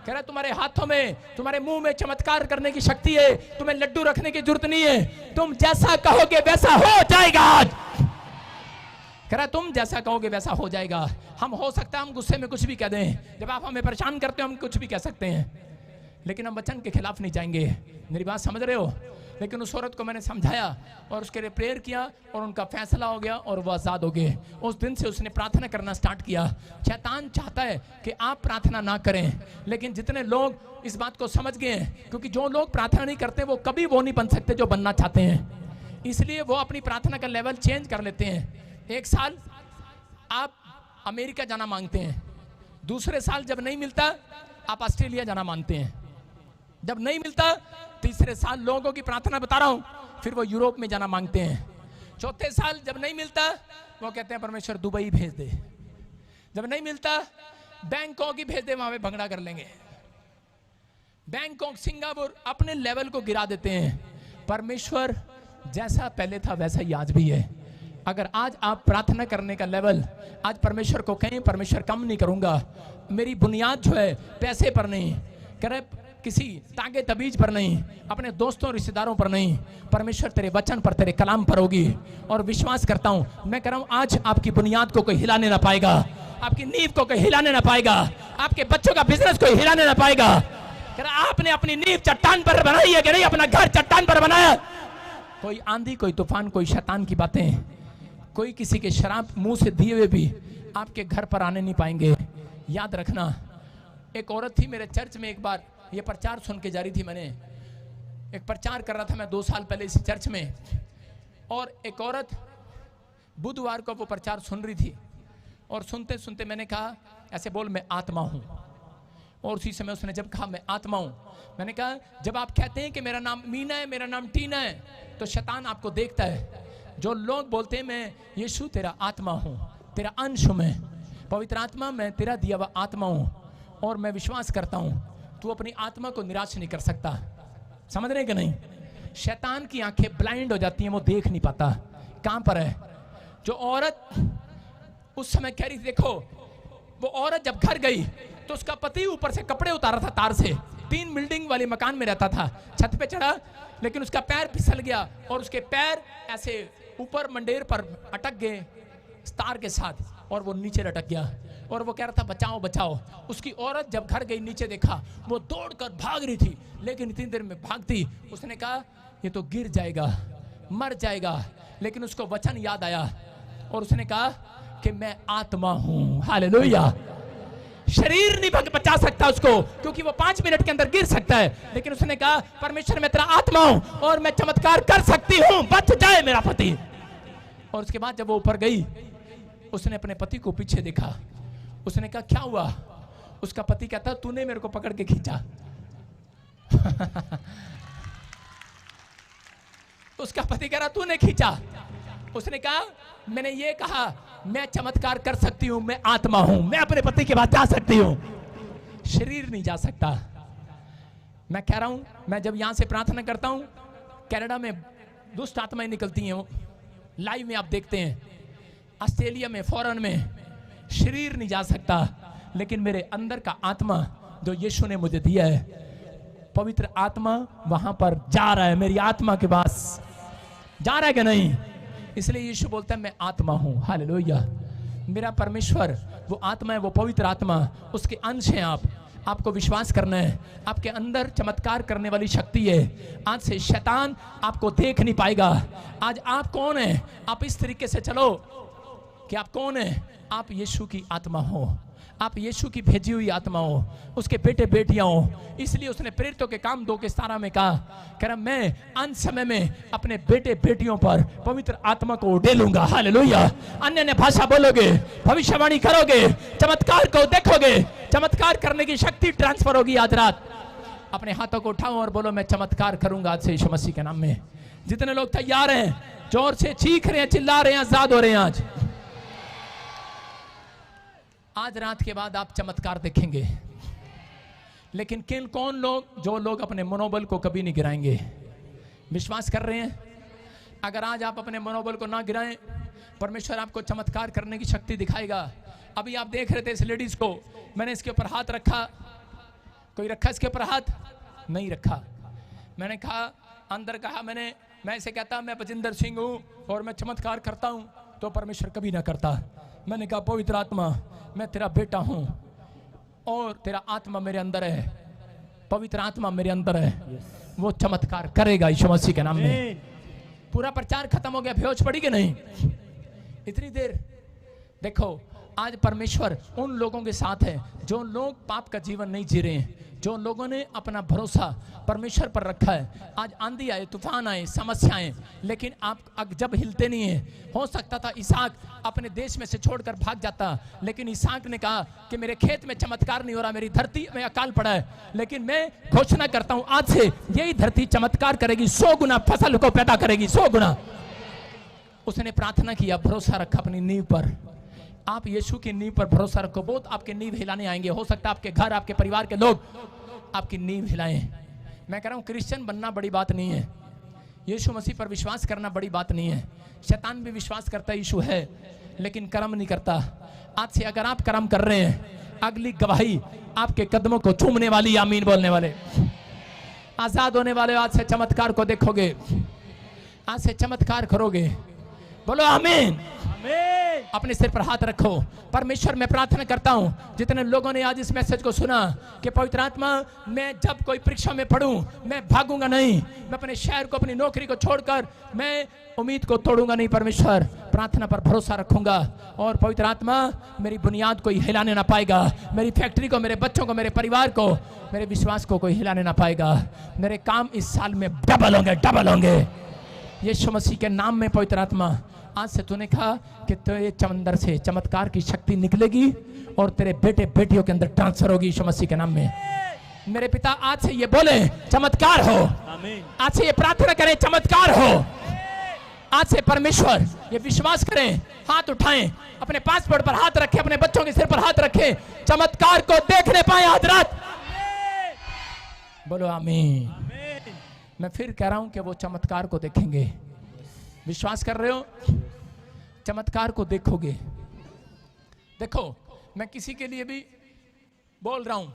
कह रहा तुम्हारे हाथों में, तुम्हारे मुंह में चमत्कार करने की शक्ति है, तुम्हें लड्डू रखने की जरूरत नहीं है, तुम जैसा कहोगे वैसा हो जाएगा। आज कह रहा तुम जैसा कहोगे वैसा हो जाएगा। हम हो सकता है हम गुस्से में कुछ भी कह दें, जब आप हमें परेशान करते हो हम कुछ भी कह सकते हैं, लेकिन हम वचन के खिलाफ नहीं जाएंगे। मेरी बात समझ रहे हो। लेकिन उस औरत को मैंने समझाया और उसके लिए प्रेयर किया और उनका फैसला हो गया और वो आज़ाद हो गए। उस दिन से उसने प्रार्थना करना स्टार्ट किया। शैतान चाहता है कि आप प्रार्थना ना करें, लेकिन जितने लोग इस बात को समझ गए हैं, क्योंकि जो लोग प्रार्थना नहीं करते वो कभी वो नहीं बन सकते जो बनना चाहते हैं, इसलिए वो अपनी प्रार्थना का लेवल चेंज कर लेते हैं। एक साल आप अमेरिका जाना मांगते हैं, दूसरे साल जब नहीं मिलता आप ऑस्ट्रेलिया जाना मांगते हैं, जब नहीं मिलता तीसरे साल लोगों की प्रार्थना बता रहा हूं फिर वो यूरोप में जाना मांगते हैं, चौथे साल जब नहीं मिलता वो कहते हैं परमेश्वर दुबई भेज दे, जब नहीं मिलता बैंकॉक ही भेज दे, वहां पे भंगड़ा कर लेंगे। बैंकॉक सिंगापुर अपने लेवल को गिरा देते हैं। परमेश्वर जैसा पहले था वैसा ही आज भी है। अगर आज आप प्रार्थना करने का लेवल आज परमेश्वर को कहें परमेश्वर कम नहीं करूंगा, मेरी बुनियाद जो है पैसे पर नहीं, करे किसी तागे तबीज पर नहीं, अपने दोस्तों रिश्तेदारों पर नहीं, परमेश्वर तेरे वचन पर तेरे कलाम पर होगी। और विश्वास करता हूं, मैं कह रहा हूं आज आपकी बुनियाद को कोई हिलाने ना पाएगा, आपकी नींव को कोई हिलाने ना पाएगा, आपके बच्चों का बिजनेस कोई हिलाने ना पाएगा। कह रहा आपने अपनी नींव चट्टान पर बनाई है कि नहीं, अपना घर चट्टान पर बनाया। कोई आंधी कोई तूफान कोई शैतान की बातें, कोई किसी के शराब मुंह से दिए हुए भी आपके घर पर आने नहीं पाएंगे। याद रखना, एक औरत थी मेरे चर्च में, एक बार ये प्रचार सुन के जा रही थी, मैंने एक प्रचार कर रहा था मैं 2 साल पहले इसी चर्च में, और एक औरत बुधवार को वो प्रचार सुन रही थी और सुनते सुनते मैंने कहा ऐसे बोल मैं आत्मा हूं, और उसी समय उसने जब कहा मैं आत्मा हूं, मैंने कहा जब आप कहते हैं कि मेरा नाम मीना है, मेरा नाम टीना है, तो शैतान आपको देखता है। जो लोग बोलते हैं मैं यीशु तेरा आत्मा हूं, तेरा अंश हूं, मैं पवित्र आत्मा, मैं तेरा दिया हुआ आत्मा हूं, और मैं विश्वास करता हूं तू अपनी आत्मा को निराश नहीं कर सकता। समझ रहे कि नहीं? शैतान की आंखें ब्लाइंड हो जाती हैं, वो देख नहीं पाता कहां पर है। जो औरत उस समय कह रही थी, देखो वो औरत जब घर गई तो उसका पति ऊपर से कपड़े उतारा था तार से, 3 बिल्डिंग वाले मकान में रहता था, छत पे चढ़ा लेकिन उसका पैर फिसल गया और उसके पैर ऐसे ऊपर मंडेर पर अटक गए तार के साथ, और वो नीचे लटक गया, और वो कह रहा था बचाओ बचाओ। उसकी औरत जब घर गई नीचे देखा वो दौड़कर भाग रही थी, लेकिन इतनी देर में भागती उसने कहा ये तो गिर जाएगा, मर जाएगा, लेकिन उसको वचन याद आया और उसने कहा कि मैं आत्मा हूं। हालेलुया। शरीर नहीं बचा सकता उसको, क्योंकि वो 5 मिनट के अंदर गिर सकता है, लेकिन उसने कहा परमेश्वर मैं तेरा आत्मा हूं और मैं चमत्कार कर सकती हूं, बच जाए मेरा पति। और उसके बाद जब वो ऊपर गई उसने अपने पति को पीछे देखा, उसने कहा क्या हुआ? उसका पति कहता तूने मेरे को पकड़ के खींचा। उसका पति कह रहा तूने खींचा। उसने कहा मैंने ये कहा मैं चमत्कार कर सकती हूं, मैं आत्मा हूं, मैं अपने पति के पास जा सकती हूं, शरीर नहीं जा सकता। मैं कह रहा हूं, मैं जब यहां से प्रार्थना करता हूं, कनाडा में दुष्ट आत्माएं निकलती हैं, लाइव में आप देखते हैं, ऑस्ट्रेलिया में, फॉरेन में, शरीर नहीं जा सकता, लेकिन मेरे अंदर का आत्मा जो यीशु ने मुझे दिया है, पवित्र आत्मा वहां पर जा रहा है, मेरी आत्मा के पास जा रहा है कि नहीं? इसलिए यीशु बोलता है मैं आत्मा हूं। हालेलुया। मेरा परमेश्वर वो आत्मा है, वो पवित्र आत्मा, उसके अंश हैं आप। आपको विश्वास करना है, आपके अंदर चमत्कार करने वाली शक्ति है। आज से शैतान आपको देख नहीं पाएगा। आज आप कौन है? आप इस तरीके से चलो कि आप कौन है? आप यीशु की आत्मा हो, आप यीशु की भेजी हुई आत्मा हो, उसके बेटे बेटियां हो। इसलिए उसने प्रेरितों के काम 2 के 17 में कहा, कह रहा मैं अंत समय में अपने बेटे बेटियों पर पवित्र आत्मा को उड़ेलूंगा। हालेलुया। अन्य ने भाषा बोलोगे, भविष्यवाणी करोगे, चमत्कार को देखोगे, चमत्कार करने की शक्ति ट्रांसफर होगी। आज रात अपने हाथों को उठाओ और बोलो मैं चमत्कार करूंगा आज से यीशु मसीह के नाम में। जितने लोग तैयार हैं, जोर से चीख रहे हैं, चिल्ला रहे हैं, आजाद हो रहे हैं। आज रात के बाद आप चमत्कार देखेंगे। लेकिन कौन लोग? जो लोग अपने मनोबल को कभी नहीं गिराएंगे। विश्वास कर रहे हैं? अगर आज आप अपने मनोबल को ना गिराएं, परमेश्वर आपको चमत्कार करने की शक्ति दिखाएगा। अभी आप देख रहे थे इस लेडीज को, मैंने इसके ऊपर हाथ रखा। कोई रखा इसके ऊपर हाथ? नहीं रखा। मैंने कहा, अंदर कहा मैंने, मैं इसे कहता मैं बजिंदर सिंह हूं और मैं चमत्कार करता हूं, तो परमेश्वर कभी ना करता। मैंने कहा पवित्र आत्मा, मैं तेरा बेटा हूं और तेरा आत्मा मेरे अंदर है, पवित्र आत्मा मेरे अंदर है, वो चमत्कार करेगा यीशु मसीह के नाम में। पूरा प्रचार खत्म हो गया, बेहोश पड़ी कि नहीं? इतनी देर देखो, आज परमेश्वर उन लोगों के साथ है जो लोग पाप का जीवन नहीं जी रहे हैं, जो लोगों ने अपना भरोसा परमेश्वर पर रखा है। आज आंधी आए, तूफान आए, समस्याएं, लेकिन आप जब हिलते नहीं है। हो सकता था इसहाक अपने देश में से छोड़कर भाग जाता, लेकिन इसहाक ने कहा कि मेरे खेत में चमत्कार नहीं हो रहा, मेरी धरती में अकाल पड़ा है, लेकिन मैं घोषणा करता हूं आज से यही धरती चमत्कार करेगी, 100 गुना फसल को पैदा करेगी, 100 गुना। उसने प्रार्थना किया, भरोसा रखा अपनी नींव पर। आप यीशु की नींव पर भरोसा रखो, बहुत आपके नींव हिलाने आएंगे। हो सकता है आपके घर, आपके परिवार के लोग आपकी नींव हिलाएं। मैं कह रहा हूं क्रिश्चियन बनना बड़ी बात नहीं है, यीशु मसीह पर विश्वास करना बड़ी बात नहीं है। शैतान भी विश्वास करता है यीशु है, लेकिन कर्म नहीं करता। आज से अगर आप कर्म कर रहे हैं, अगली गवाही आपके कदमों को चूमने वाली। आमीन बोलने वाले आजाद होने वाले, आज से चमत्कार को देखोगे, आज से चमत्कार करोगे। बोलो आमीन। अपने सिर पर हाथ रखो। परमेश्वर मैं प्रार्थना करता हूं, जितने लोगों ने आज इस मैसेज को सुना कि पवित्र आत्मा, मैं जब कोई परीक्षा में पढ़ूं, मैं भागूंगा नहीं, मैं अपने शहर को, अपनी नौकरी को छोड़कर मैं उम्मीद को तोड़ूंगा नहीं। परमेश्वर, प्रार्थना पर भरोसा रखूंगा और पवित्र आत्मा मेरी बुनियाद को हिलाने ना पाएगा, मेरी फैक्ट्री को, मेरे बच्चों को, मेरे परिवार को, मेरे विश्वास को कोई हिलाने ना पाएगा। मेरे काम इस साल में डबल होंगे, डबल होंगे यीशु मसीह के नाम में। पवित्र आत्मा, आज से तूने कहा कि तेरे अंदर से चमत्कार की शक्ति निकलेगी और तेरे बेटे बेटियों के अंदर ट्रांसफर होगी यीशु मसीह के नाम में। मेरे पिता, आज से ये बोले चमत्कार हो। आज से ये प्रार्थना करें चमत्कार हो। आज से परमेश्वर ये विश्वास करें, हाथ उठाएं, अपने पासपोर्ट पर हाथ रखें, अपने बच्चों के सिर पर हाथ रखें, चमत्कार को देखने पाए आज रात। बोलो आमीन। मैं फिर कह रहा हूं कि वो चमत्कार को देखेंगे। विश्वास कर रहे हो? चमत्कार को देखोगे। देखो, मैं किसी के लिए भी बोल रहा हूं,